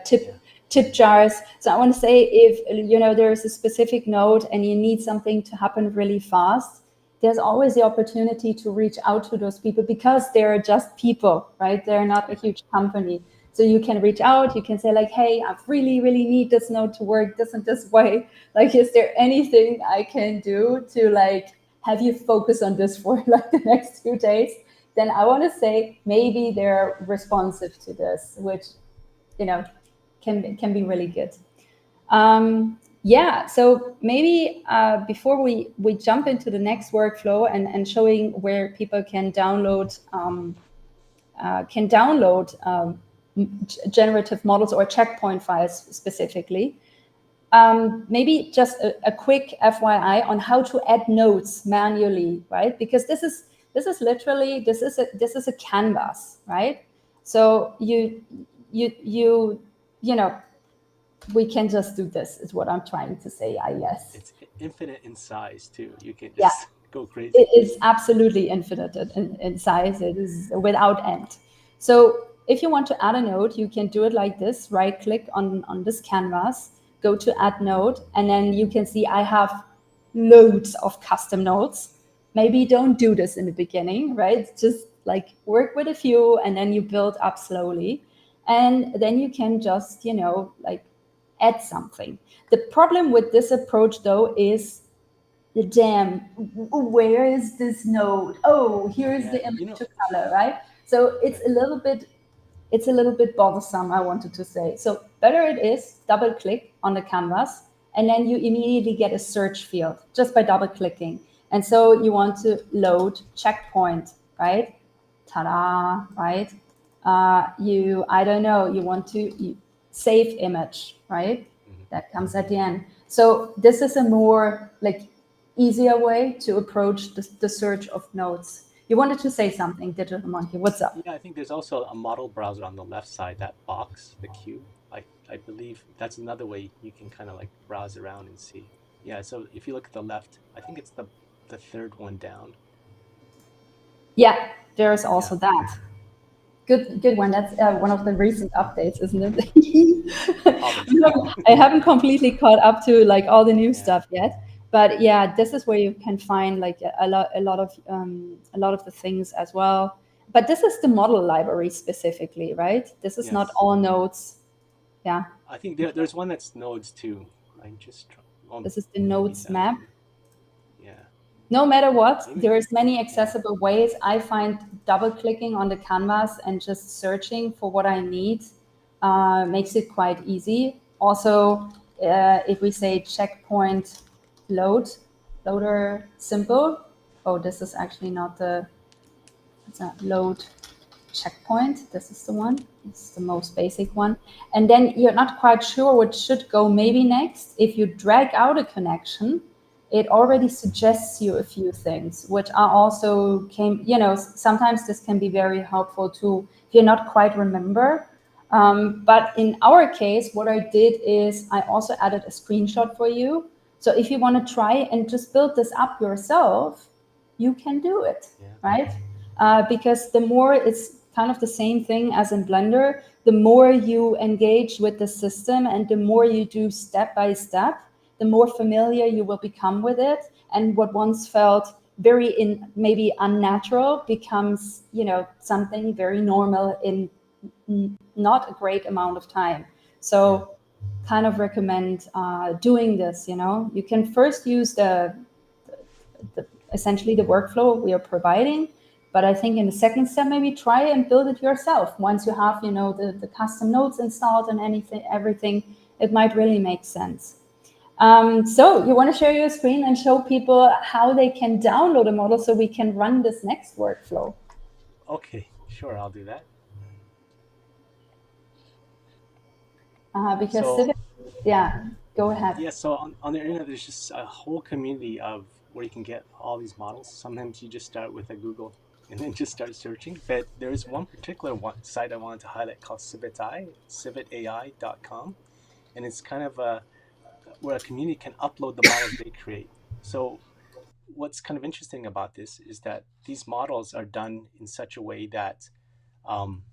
tip jars. So I want to say if there is a specific node and you need something to happen really fast, there's always the opportunity to reach out to those people because they're just people, right? They're not a
Yeah.
huge company. So you can reach out, you can say like, hey, I really, really need this node to work this and this way. Like, is there anything I can do to like have you focus on this for like the next 2 days? Then I want to say maybe they're responsive to this, which, you know, can be really good. Yeah, so maybe before we jump into the next workflow and showing where people can download generative models or checkpoint files specifically, maybe just a quick FYI on how to add nodes manually, right? Because this is literally this is a canvas, right? So you know we can just do this is what I'm trying to say, I guess.
It's infinite in size too. You can
Yeah,
just go
it
crazy.
is absolutely infinite in size. It is without end. So if you want to add a node, you can do it like this. Right click on this canvas, go to add node, and then you can see I have loads of custom nodes. Maybe don't do this in the beginning, right? Just like work with a few and then you build up slowly. And then you can just, like add something. The problem with this approach though is the damn, where is this node? Oh, here is
Yeah,
the image to color, right? So
right.
it's a little bit bothersome, I wanted to say. So better it is double click on the canvas and then you immediately get a search field just by double clicking. And so you want to load checkpoint, right? Ta-da, right? I don't know, you want to save image, right?
Hmm.
That comes at the end. So this is a more like easier way to approach the search of nodes. You wanted to say something, Digital Monkey. What's up?
Yeah, I think there's also a model browser on the left side, that box, the cube. I believe that's another way you can kind of like browse around and see. Yeah, so if you look at the left, I think it's the third one down.
Yeah, there's
Yeah,
also that. Good one. That's one of the recent updates, isn't it?
probably.
No, I haven't completely caught up to like all the new
Yeah,
stuff yet, but yeah, this is where you can find like a lot of the things as well. But this is the model library specifically, right? This is not
yes.
all nodes. Yeah,
I think there's one that's nodes too. I just try,
this is the
maybe
nodes
that
map.
one. Yeah,
No matter what,
maybe.
there's many
Yeah,
accessible ways. I find double clicking on the canvas and just searching for what I need makes it quite easy. Also, if we say checkpoint load, loader simple. Oh, this is actually not the it's a load checkpoint. This is the one. It's the most basic one. And then you're not quite sure what should go maybe next. If you drag out a connection, it already suggests you a few things, which are also sometimes this can be very helpful too if you're not quite remember. But in our case, what I did is I also added a screenshot for you. So if you want to try and just build this up yourself, you can do it,
yeah,
right? Because the more it's kind of the same thing as in Blender, the more you engage with the system and the more you do step by step, the more familiar you will become with it. And what once felt very maybe unnatural becomes, something very normal in not a great amount of time.
yeah,
So kind of recommend doing this. You can first use essentially the workflow we are providing. But I think in the second step, maybe try and build it yourself. Once you have, the custom nodes installed and everything, it might really make sense. So you want to share your screen and show people how they can download a model so we can run this next workflow.
Okay, sure, I'll do that.
Because
So
Civic, yeah, go ahead.
yeah, so on the internet, there's just a whole community of where you can get all these models. Sometimes you just start with a Google and then just start searching. But there is one particular site I wanted to highlight called CivitAI, civitai.com, and it's kind of where a community can upload the models they create. So what's kind of interesting about this is that these models are done in such a way that um,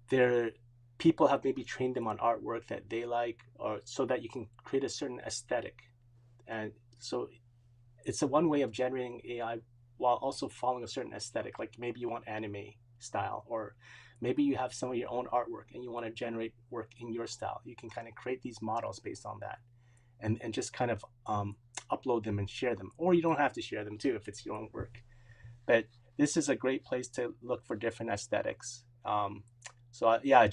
they're people have maybe trained them on artwork that they like, or so that you can create a certain aesthetic. And so it's a one way of generating AI while also following a certain aesthetic. Like maybe you want anime style, or maybe you have some of your own artwork and you want to generate work in your style. You can kind of create these models based on that, and just kind of upload them and share them. Or you don't have to share them too if it's your own work. But this is a great place to look for different aesthetics. Yeah,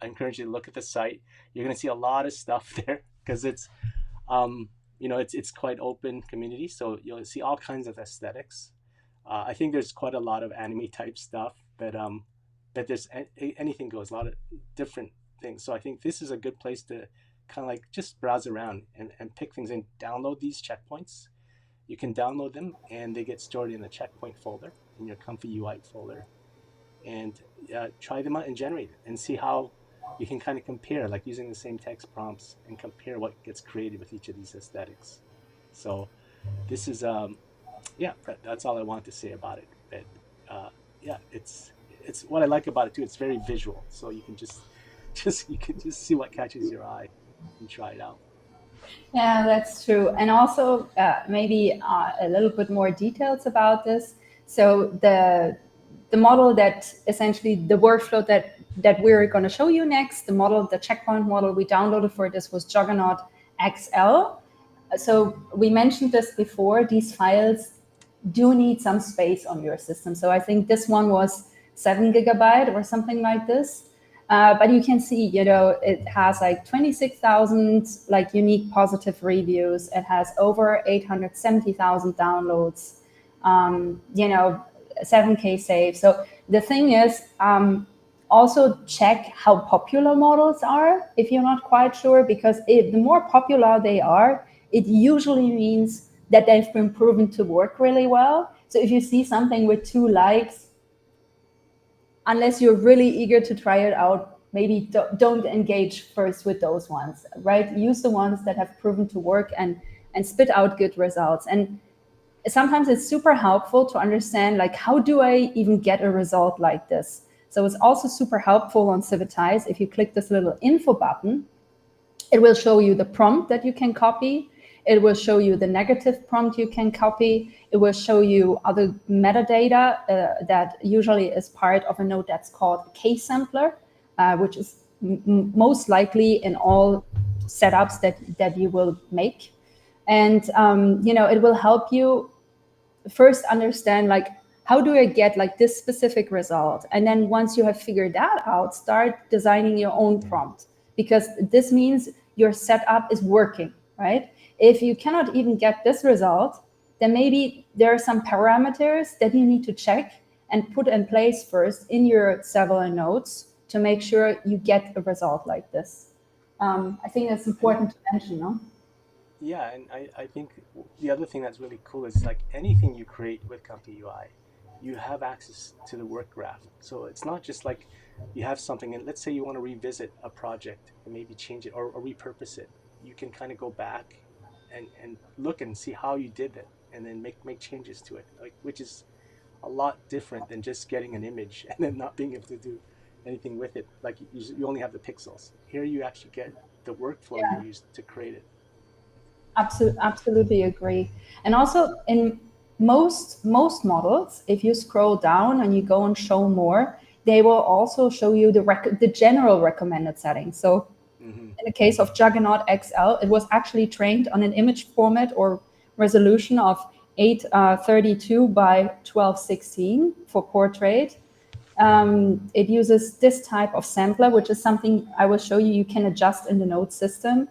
I encourage you to look at the site. You're going to see a lot of stuff there because um, it's quite open community, so you'll see all kinds of aesthetics. I think there's quite a lot of anime type stuff, but there's anything goes, a lot of different things. So I think this is a good place to kind of like just browse around and pick things and download these checkpoints. You can download them and they get stored in the checkpoint folder in your ComfyUI folder, and try them out and generate it and see how you can kind of compare, like using the same text prompts, and compare what gets created with each of these aesthetics. So this is yeah, that's all I want to say about it. But yeah, it's what I like about it too. It's very visual, so you can just you can just see what catches your eye and try it out.
Yeah, that's true. And also, maybe a little bit more details about this. So the model that essentially the workflow that we're going to show you next, the model, the checkpoint model we downloaded for this was Juggernaut XL. So we mentioned this before. These files do need some space on your system. So I think this one was 7 GB or something like this. But you can see, it has like 26,000 like unique positive reviews. It has over 870,000 downloads. 7K save. So the thing is, also check how popular models are if you're not quite sure, because if the more popular they are, it usually means that they've been proven to work really well. So if you see something with 2 likes, unless you're really eager to try it out, maybe don't engage first with those ones, right? Use the ones that have proven to work and spit out good results. And sometimes it's super helpful to understand, like, how do I even get a result like this? So it's also super helpful on Civitize. If you click this little info button, it will show you the prompt that you can copy. It will show you the negative prompt you can copy. It will show you other metadata that usually is part of a node that's called case sampler, which is most likely in all setups that you will make. And it will help you first understand, like, how do I get like this specific result? And then once you have figured that out, start designing your own prompt, because this means your setup is working, right? If you cannot even get this result, then maybe there are some parameters that you need to check and put in place first in your several nodes to make sure you get a result like this. I think that's
And
important to mention, no?
yeah, and I think the other thing that's really cool is like anything you create with ComfyUI, you have access to the work graph. So it's not just like you have something, and let's say you want to revisit a project and maybe change it, or repurpose it. You can kind of go back and look and see how you did it, and then make changes to it, like, which is a lot different than just getting an image and then not being able to do anything with it. Like you only have the pixels. Here you actually get the workflow you
Yeah.
used to create it.
Absolutely agree. And also in most models, if you scroll down and you go and show more, they will also show you the general recommended settings. So
Mm-hmm.
in the case of Juggernaut XL, it was actually trained on an image format or resolution of 832 by 1216 for portrait. It uses this type of sampler, which is something I will show you. You can adjust in the node system.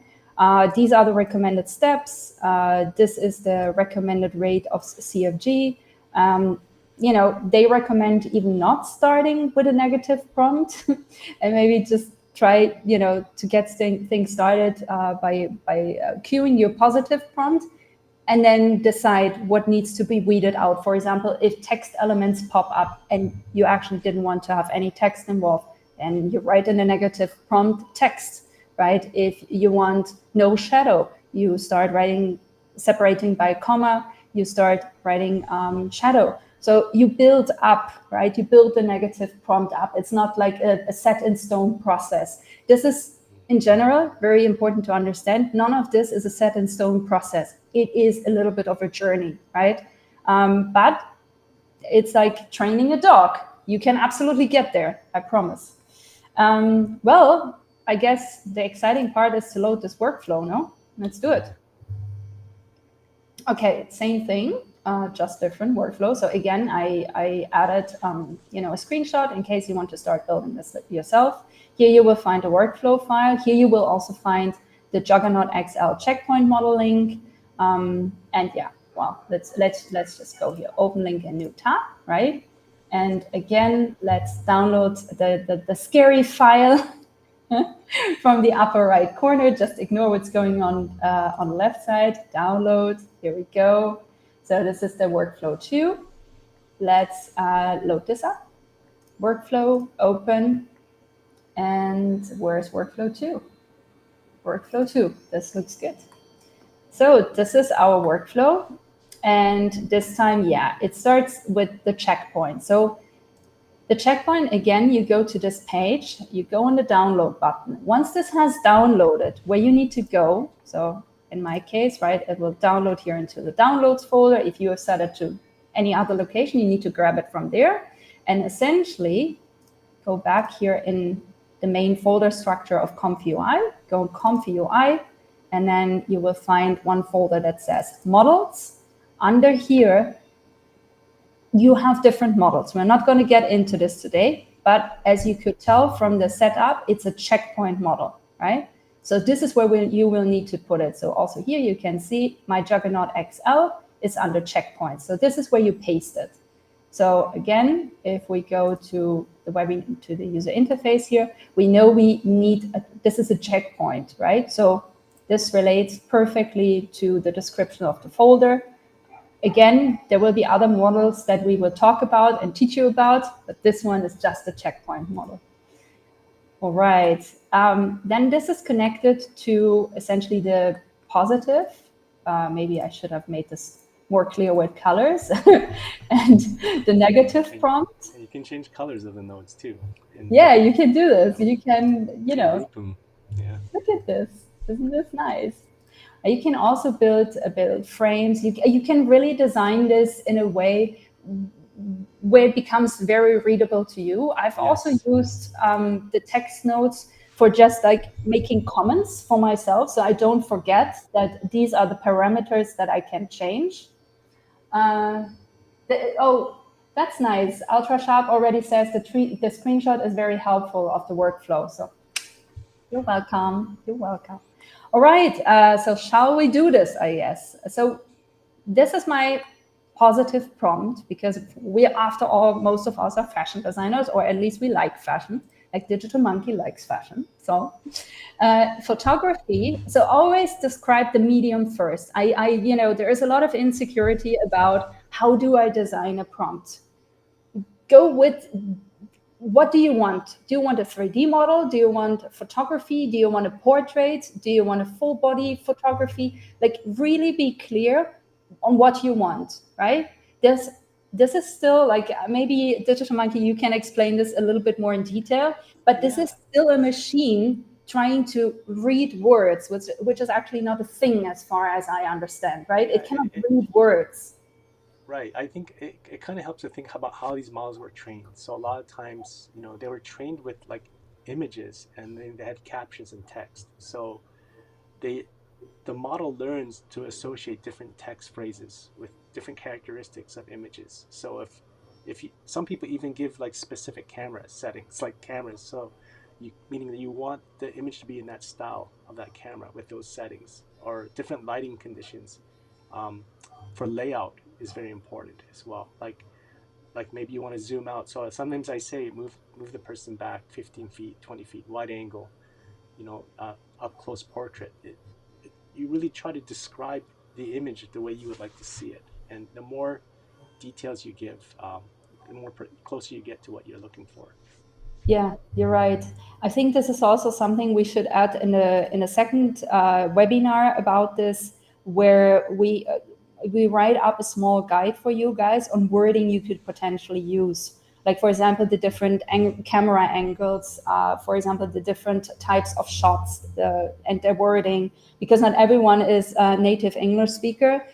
These are the recommended steps. This is the recommended rate of CFG. They recommend even not starting with a negative prompt and maybe just try, to get things started by queuing your positive prompt, and then decide what needs to be weeded out. For example, if text elements pop up and you actually didn't want to have any text involved, then you write in a negative prompt text, right? If you want no shadow, you start writing separating by a comma, you start writing shadow. So you build up, right? You build the negative prompt up. It's not like a set in stone process. This is in general, very important to understand, none of this is a set in stone process. It is a little bit of a journey, right? But it's like training a dog. You can absolutely get there, I promise. Well, I guess the exciting part is to load this workflow, no? Let's do it.
Yeah.
Okay, same thing, just different workflow. So again, I added a screenshot in case you want to start building this yourself. Here you will find a workflow file. Here you will also find the Juggernaut XL checkpoint model link. And yeah, well, let's just go here. Open link in new tab, right? And again, let's download the scary file from the upper right corner. Just ignore what's going on the left side. Download. Here we go. So this is the workflow 2. Let's load this up. Workflow, open. And where's workflow 2? Workflow 2. This looks good. So this is our workflow. And this time, yeah, it starts with the checkpoint. So the checkpoint, again, you go to this page, you go on the download button. Once this has downloaded, where you need to go, so in my case, right, it will download here into the downloads folder. If you have set it to any other location, you need to grab it from there. And essentially, go back here in the main folder structure of ComfyUI, go ComfyUI, and then you will find one folder that says models. Under here, you have different models. We're not going to get into this today, but as you could tell from the setup, it's a checkpoint model, right? So this is where you will need to put it. So also here you can see my Juggernaut XL is under checkpoint. So this is where you paste it. So again, if we go to the user interface here, we know we need, this is a checkpoint, right? So this relates perfectly to the description of the folder. Again, there will be other models that we will talk about and teach you about, but this one is just a checkpoint model. All right. Then this is connected to essentially the positive. Maybe I should have made this more clear with colors and the negative prompt.
And you can change colors of the nodes too.
Yeah, you can do this. You can,
group them. Yeah.
Look at this. Isn't this nice? You can also build frames. You can really design this in a way where it becomes very readable to you. I've also used the text nodes for just like making comments for myself, so I don't forget that these are the parameters that I can change. Oh, that's nice. Ultra Sharp already says the screenshot is very helpful of the workflow. So you're welcome. You're welcome. All right. So shall we do this, I guess? So this is my positive prompt because we, after all, most of us are fashion designers, or at least we like fashion. Like Digital Monkey likes fashion. So photography. So always describe the medium first. There is a lot of insecurity about how do I design a prompt. Go with what do you want? Do you want a 3D model? Do you want photography? Do you want a portrait? Do you want a full body photography? Like really be clear on what you want, right? This is still like, maybe Digital Monkey, you can explain this a little bit more in detail, but this is still a machine trying to read words, which is actually not a thing as far as I understand, right? It cannot read words.
Right. I think it kind of helps to think about how these models were trained. So a lot of times, they were trained with like images and then they had captions and text. So the model learns to associate different text phrases with different characteristics of images. So some people even give like specific camera settings, like cameras. So meaning that you want the image to be in that style of that camera with those settings, or different lighting conditions. For layout is very important as well. Like maybe you want to zoom out. So sometimes I say move the person back 15 feet, 20 feet, wide angle, up close portrait. You really try to describe the image the way you would like to see it, and the more details you give, the more closer you get to what you're looking for.
Yeah, you're right. I think this is also something we should add in a second webinar about this, where we write up a small guide for you guys on wording you could potentially use Like, for example, the different camera angles, for example, the different types of shots and their wording, because not everyone is a native English speaker.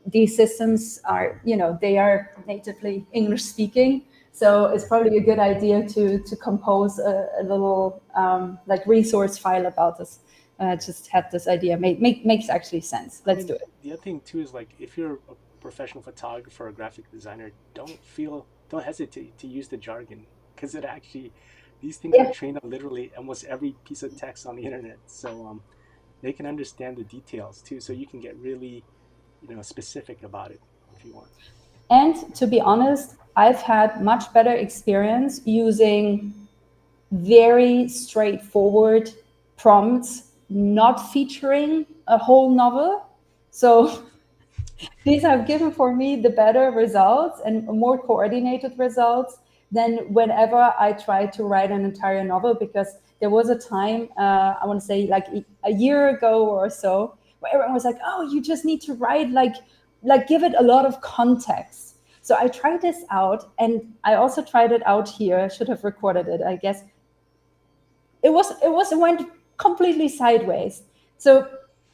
These systems are, they are natively English speaking. So it's probably a good idea to compose a little like resource file about this. Just had this idea. Makes actually sense.
I
Let's do
mean,
it.
the other thing too is like if you're a professional photographer or graphic designer, don't hesitate to use the jargon because it actually these things are
Yeah.
trained on literally almost every piece of text on the internet. So they can understand the details too. So you can get really, specific about it if you want.
And to be honest, I've had much better experience using very straightforward prompts, not featuring a whole novel. So these have given for me the better results and more coordinated results than whenever I tried to write an entire novel, because there was a time, I want to say like a year ago or so, where everyone was like, oh, you just need to write like give it a lot of context. So I tried this out, and I also tried it out here. I should have recorded it, I guess. It went completely sideways. So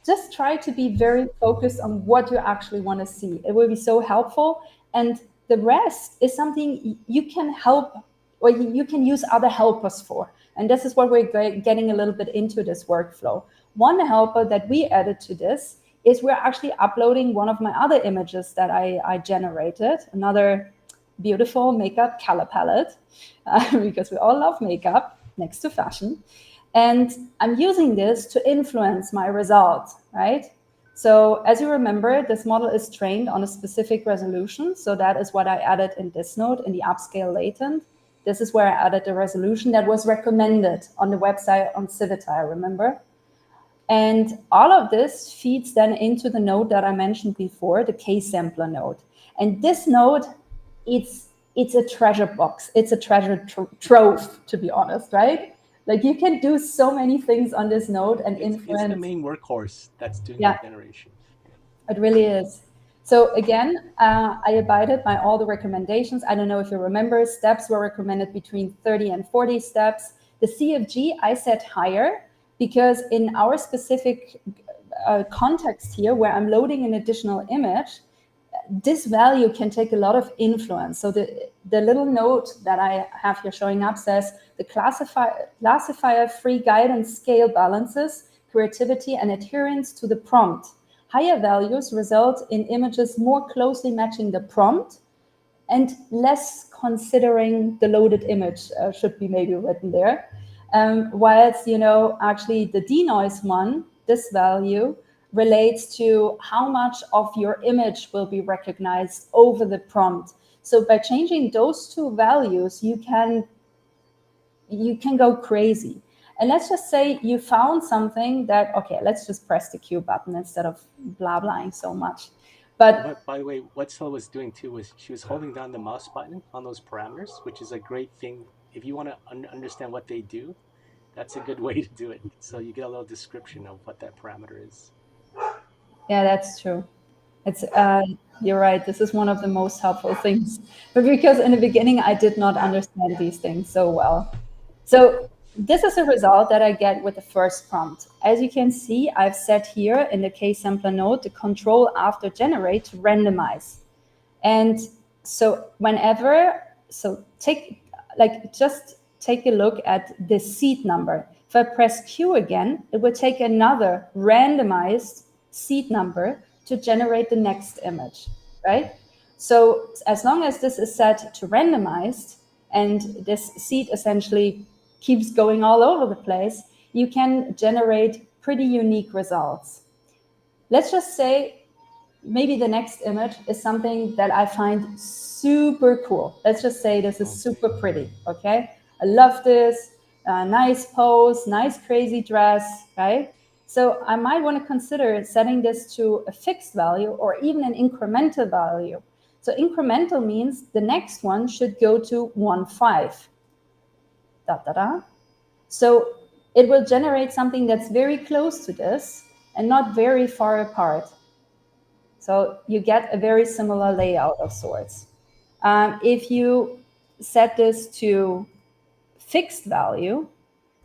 just try to be very focused on what you actually want to see. It will be so helpful, and the rest is something you can help, or you can use other helpers for. And this is what we're getting a little bit into this workflow. One helper that we added to this is we're actually uploading one of my other images that I generated, another beautiful makeup color palette, because we all love makeup next to fashion. And I'm using this to influence my result, right? So as you remember, this model is trained on a specific resolution. So that is what I added in this node in the upscale latent. This is where I added the resolution that was recommended on the website on Civita, remember? And all of this feeds then into the node that I mentioned before, the K-sampler node. And this node, it's a treasure box. It's a treasure trove, to be honest, right? Like you can do so many things on this node and
It's the
influence.
main workhorse that's doing the
Yeah,
generation.
it really is. So again, I abided by all the recommendations. I don't know if you remember, steps were recommended between 30 and 40 steps. The CFG I set higher because in our specific context here, where I'm loading an additional image, this value can take a lot of influence. So the little note that I have here showing up says the classifier free guidance scale balances creativity and adherence to the prompt. Higher values result in images more closely matching the prompt and less considering the loaded image, should be maybe written there. Whilst, actually the denoise one, this value, relates to how much of your image will be recognized over the prompt. So by changing those two values, you can go crazy. And let's just say you found something that, okay, let's just press the Q button instead of blah blahing so much. But
But by the way, what Syl was doing too was she was holding down the mouse button on those parameters, which is a great thing. If you want to understand what they do, that's a good way to do it. So you get a little description of what that parameter is.
yeah, that's true. It's you're right. This is one of the most helpful things, but because in the beginning I did not understand these things so well. So this is a result that I get with the first prompt. As you can see, I've set here in the K-sampler node the control after generate to randomize. And so whenever, so just take a look at the seed number. If I press Q again, it will take another randomized seed number to generate the next image, right? So as long as this is set to randomized and this seed essentially keeps going all over the place, you can generate pretty unique results. Let's just say maybe the next image is something that I find super cool. Let's just say this is
Okay.
super pretty, okay? I love this, nice pose, nice crazy dress, right? So I might want to consider setting this to a fixed value or even an incremental value. So incremental means the next one should go to 1.5. Da, da, da. So it will generate something that's very close to this and not very far apart. So you get a very similar layout of sorts. If you set this to fixed value,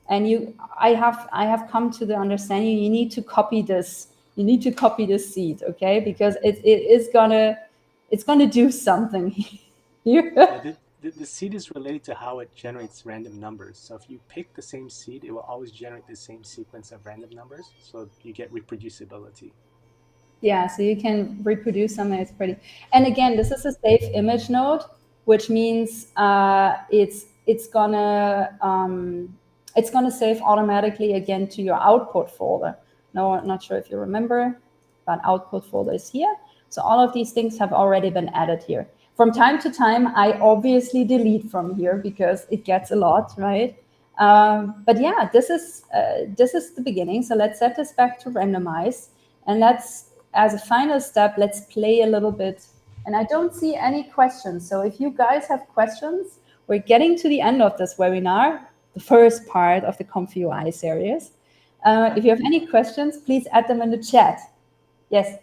and I have come to the understanding you need to copy this. You need to copy this seed, okay? Because it's gonna do something
Yeah,
here.
the seed is related to how it generates random numbers. So if you pick the same seed, it will always generate the same sequence of random numbers. So you get reproducibility.
Yeah, so you can reproduce something that's pretty. And again, this is a safe image node, which means it's gonna save automatically again to your output folder. No, I'm not sure if you remember, but output folder is here. So all of these things have already been added here. From time to time, I obviously delete from here because it gets a lot, right? But yeah, this is the beginning. So let's set this back to randomize, and let's, as a final step, let's play a little bit. And I don't see any questions. So if you guys have questions, we're getting to the end of this webinar, the first part of the ComfyUI series. If you have any questions, please add them in the chat. Yes.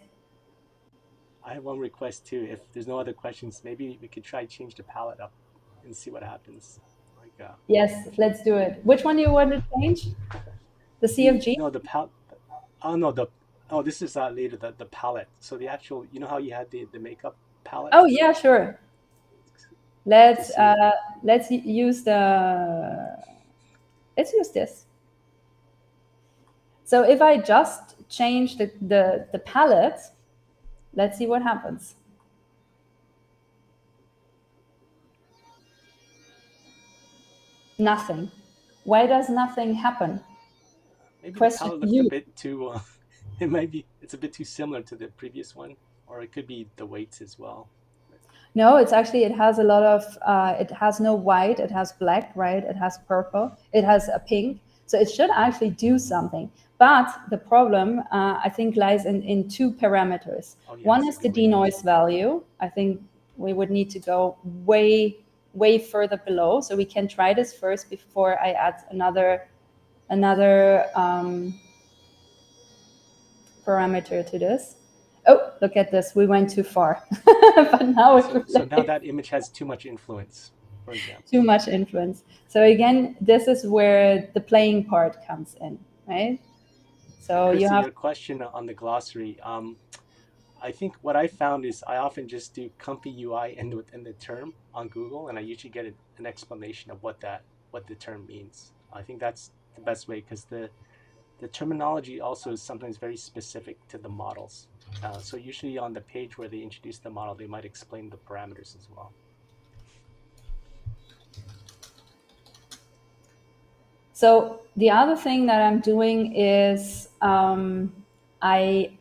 I have one request too. If there's no other questions, maybe we could try change the palette up and see what happens. Like
Yes,
if you
let's do it. Which one do you want to change? The
the
CFG?
no the palette. Oh no the oh this is later the palette. So the actual, you know how you had the makeup palette
Oh yeah, sure.
to
Let's
see if
uh, let's use the let's use this. So if I just change the palette, let's see what happens. Nothing. Why does nothing happen?
maybe the
Question
palette
to
looked a
you.
bit too. It might be it's a bit too similar to the previous one, or it could be the weights as well. But
No, it's actually, it has a lot of, it has no white, it has black, right? It has purple, it has a pink. So it should actually do something. But the problem, I think, lies in two parameters.
oh yeah,
One
it's
is
the
the
image.
denoise value. I think we would need to go way further below. So we can try this first before I add another parameter to this. Oh, look at this. We went too far. But now it
So now
plays.
that image has too much influence, for
Too
example.
much influence. So again, this is where the playing part comes in, right?
And
So you
Christy,
have,
your question on the glossary. I think what I found is I often just do comfy UI end within the term on Google, and I usually get an explanation of what the term means. I think that's the best way because the terminology also is sometimes very specific to the models. So usually on the page where they introduce the model, they might explain the parameters as well.
so the other thing that I'm doing is I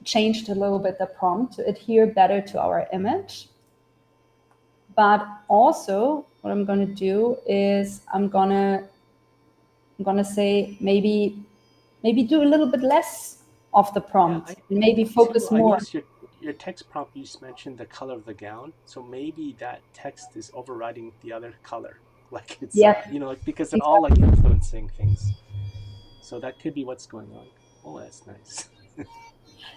changed a little bit the prompt to adhere better to our image. But also what I'm going to do is I'm gonna say maybe do a little bit less of the
Yeah,
prompt and
I
maybe
think too.
focus
I
more.
noticed your text prompt. You just mentioned the color of the gown, so maybe that text is overriding the other color. Like it's
Yes,
like because they're all like
exactly.
influencing things. So that could be what's going on. Oh, that's nice.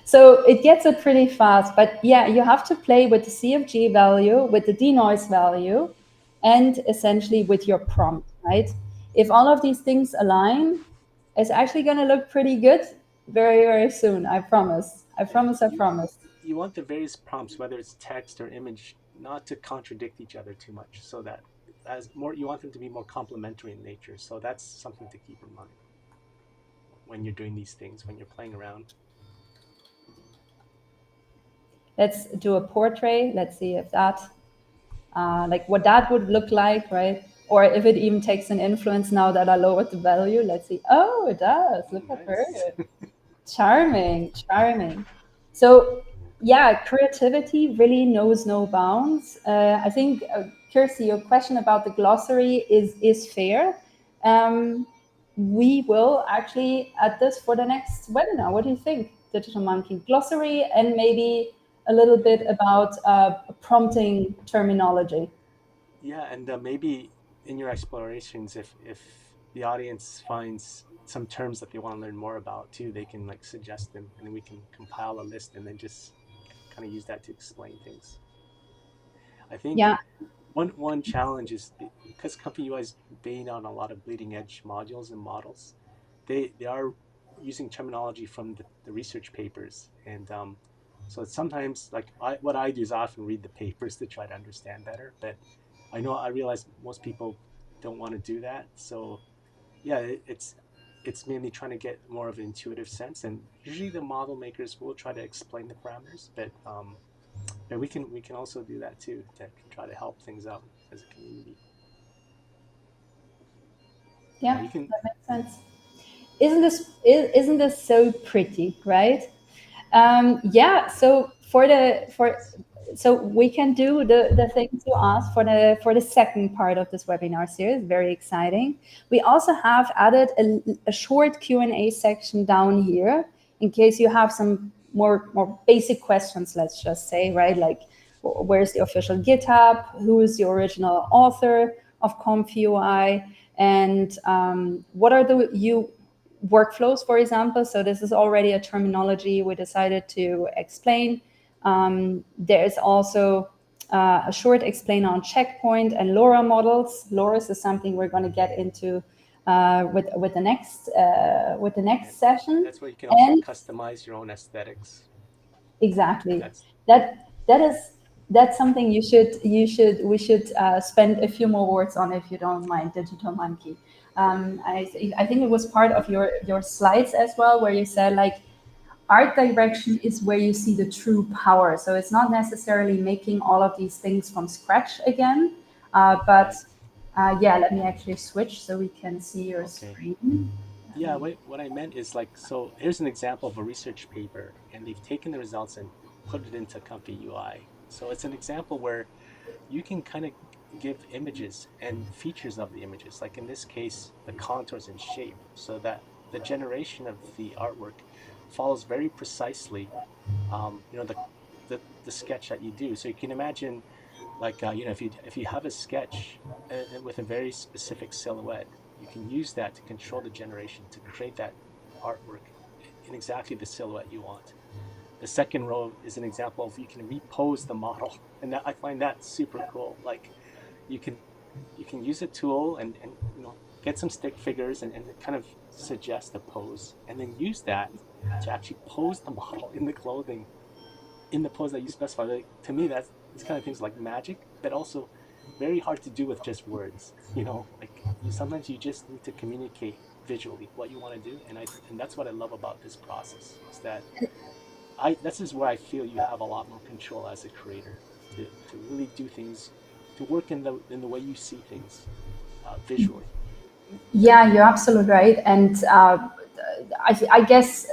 So it gets it pretty fast, but yeah, you have to play with the CFG value, with the denoise value, and essentially with your prompt, right? If all of these things align, it's actually going to look pretty good very soon. I promise. I
Yeah,
promise. I promise.
you want the various prompts, whether it's text or image, not to contradict each other too much, so that as more you want them to be more complementary in nature. So that's something to keep in mind when you're doing these things, when you're playing around.
Let's do a portrait. Let's see if that, like what that would look like, right? Or if it even takes an influence now that I lowered the value. Let's see. Oh, it does.
Oh,
Look at her.
nice.
Charming, charming. So, yeah, creativity really knows no bounds. I think, Kirsty, your question about the glossary is fair. Um, we will actually add this for the next webinar. What do you think, Digital Monkey? Glossary and maybe a little bit about prompting terminology.
Yeah, and maybe in your explorations, if the audience finds some terms that they want to learn more about too, they can like suggest them, and then we can compile a list and then just kind of use that to explain things. I think
Yeah.
one challenge is because ComfyUI is being on a lot of bleeding edge modules and models. They are using terminology from the research papers, and so it's sometimes like what I do is I often read the papers to try to understand better. But I realize most people don't want to do that. So yeah, it's mainly trying to get more of an intuitive sense, and usually the model makers will try to explain the parameters, but we can also do that too to try to help things out as a community. Yeah,
Yeah,
you can.
that makes sense. Isn't this so pretty, right? Yeah. So we can do the things you asked for the second part of this webinar series. Very exciting. We also have added a short Q&A section down here in case you have some more basic questions. Let's just say, right, like where's the official GitHub, who is the original author of ComfyUI, and what are the you workflows, for example. So this is already a terminology we decided to explain. There is also a short explainer on checkpoint and LoRa models. LoRa is something we're going to get into with the
And
next session.
that's where you can also
And
customize your own aesthetics.
exactly,
That's
that is something we should spend a few more words on, if you don't mind, Digital Monkey. I think it was part of your slides as well, where you said like art direction is where you see the true power. So it's not necessarily making all of these things from scratch again, but
right.
yeah, let me actually switch so we can see your
Okay.
screen.
Yeah, what I meant is like, so here's an example of a research paper, and they've taken the results and put it into Comfy UI. So it's an example where you can kind of give images and features of the images, like in this case, the contours and shape, so that the generation of the artwork follows very precisely, the sketch that you do. So you can imagine, like, if you have a sketch with a very specific silhouette, you can use that to control the generation to create that artwork in exactly the silhouette you want. The second row is an example of you can repose the model, and I find that super cool. Like you can you can use a tool and get some stick figures and kind of suggest a pose, and then use that to actually pose the model in the clothing in the pose that you specify. Like, to me, that's this kind of things like magic, but also very hard to do with just words. Like sometimes you just need to communicate visually what you want to do, and that's what I love about this process is that this is where I feel you have a lot more control as a creator to really do things, to work in the way you see things visually.
Yeah, you're absolutely right. And I guess,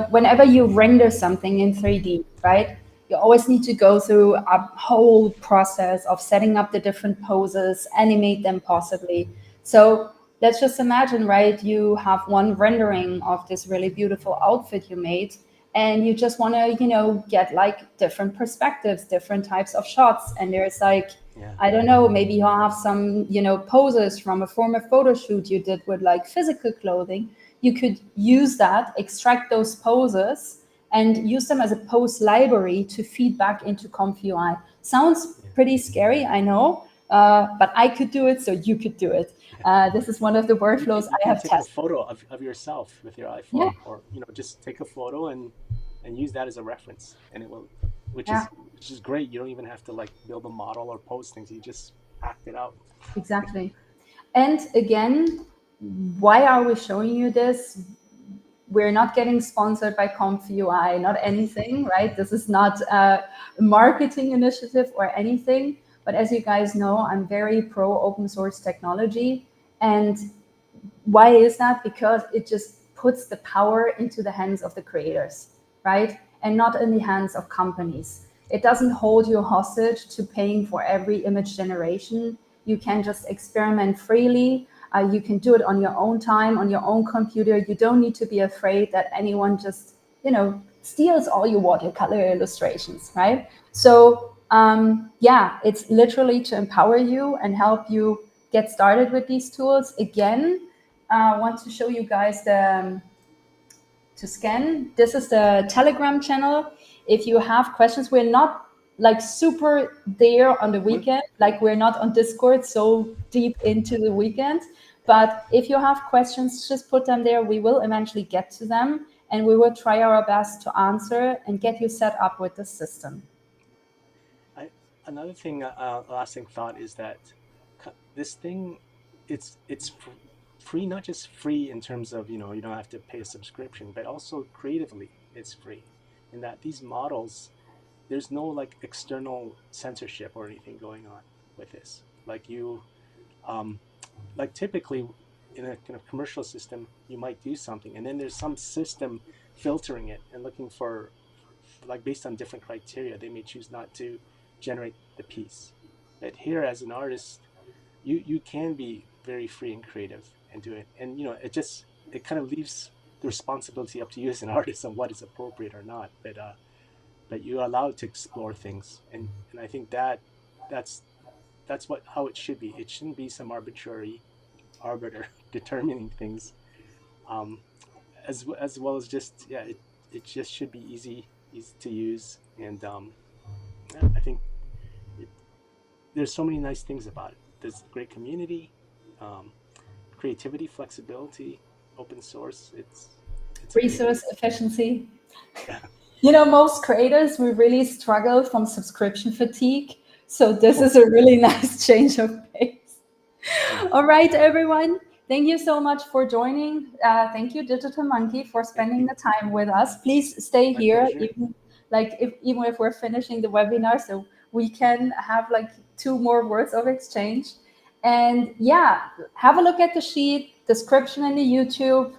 whenever you render something in 3D, right, you always need to go through a whole process of setting up the different poses, animate them possibly. So let's just imagine, right, you have one rendering of this really beautiful outfit you made, and you just want to, get like different perspectives, different types of shots. And there's like,
Yeah,
I don't know, maybe you have some, poses from a former photo shoot you did with like physical clothing. You could use that, extract those poses, and use them as a pose library to feed back into ComfyUI. Sounds
yeah,
pretty scary, I know, but I could do it, so you could do it.
yeah.
This is one of the
You can
workflows
you
I
can
have
take a
tested.
photo of yourself with your
Yeah,
iPhone, or just take a photo and use that as a reference, and it will, which
yeah,
is which is great. You don't even have to like build a model or post things. You just act it out.
exactly. And again, why are we showing you this? We're not getting sponsored by ComfyUI, not anything, right? This is not a marketing initiative or anything. But as you guys know, I'm very pro open source technology. And why is that? Because it just puts the power into the hands of the creators, right? And not in the hands of companies. It doesn't hold you hostage to paying for every image generation. You can just experiment freely. You can do it on your own time, on your own computer. You don't need to be afraid that anyone just, steals all your watercolor illustrations, right? So, yeah, it's literally to empower you and help you get started with these tools. Again, I want to show you guys to scan. This is the Telegram channel. If you have questions, we're not like super there on the
We're,
weekend. Like we're not on Discord so deep into the weekend. But if you have questions, just put them there. We will eventually get to them and we will try our best to answer and get you set up with the system.
I, another thing, lasting thought is that this thing, it's free, not just free in terms of, you don't have to pay a subscription, but also creatively it's free. In that these models, there's no like external censorship or anything going on with this. Like um, like typically in a kind of commercial system, you might do something, and then there's some system filtering it and looking for like based on different criteria, they may choose not to generate the piece. But here, as an artist, you can be very free and creative and do it, and it kind of leaves the responsibility up to you as an artist on what is appropriate or not. But you're allowed to explore things, and I think that's that's what how it should be. It shouldn't be some arbitrary arbiter determining things. Um, as well as just it just should be easy to use, and yeah, I think it, there's so many nice things about it. There's great community, um, creativity, flexibility, open source. It's amazing.
Resource efficiency.
Yeah.
Most creators, we really struggle from subscription fatigue. So this
Oh,
is a really nice change of pace.
yeah.
All right, everyone. Thank you so much for joining. Thank you, Digital Monkey, for
Thank
spending
you.
the time with us. Please stay
My
here,
pleasure.
even if we're finishing the webinar, so we can have like two more words of exchange. And yeah, have a look at the sheet, description in the YouTube.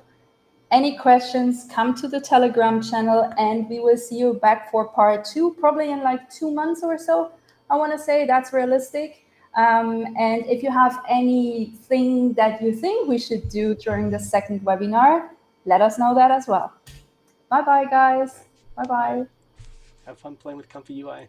Any questions, come to the Telegram channel, and we will see you back for part two, probably in like 2 months or so. I want to say that's realistic. And if you have anything that you think we should do during the second webinar, let us know that as well. Bye bye, guys.
Okay.
Bye
Bye.
bye.
Have fun playing with ComfyUI.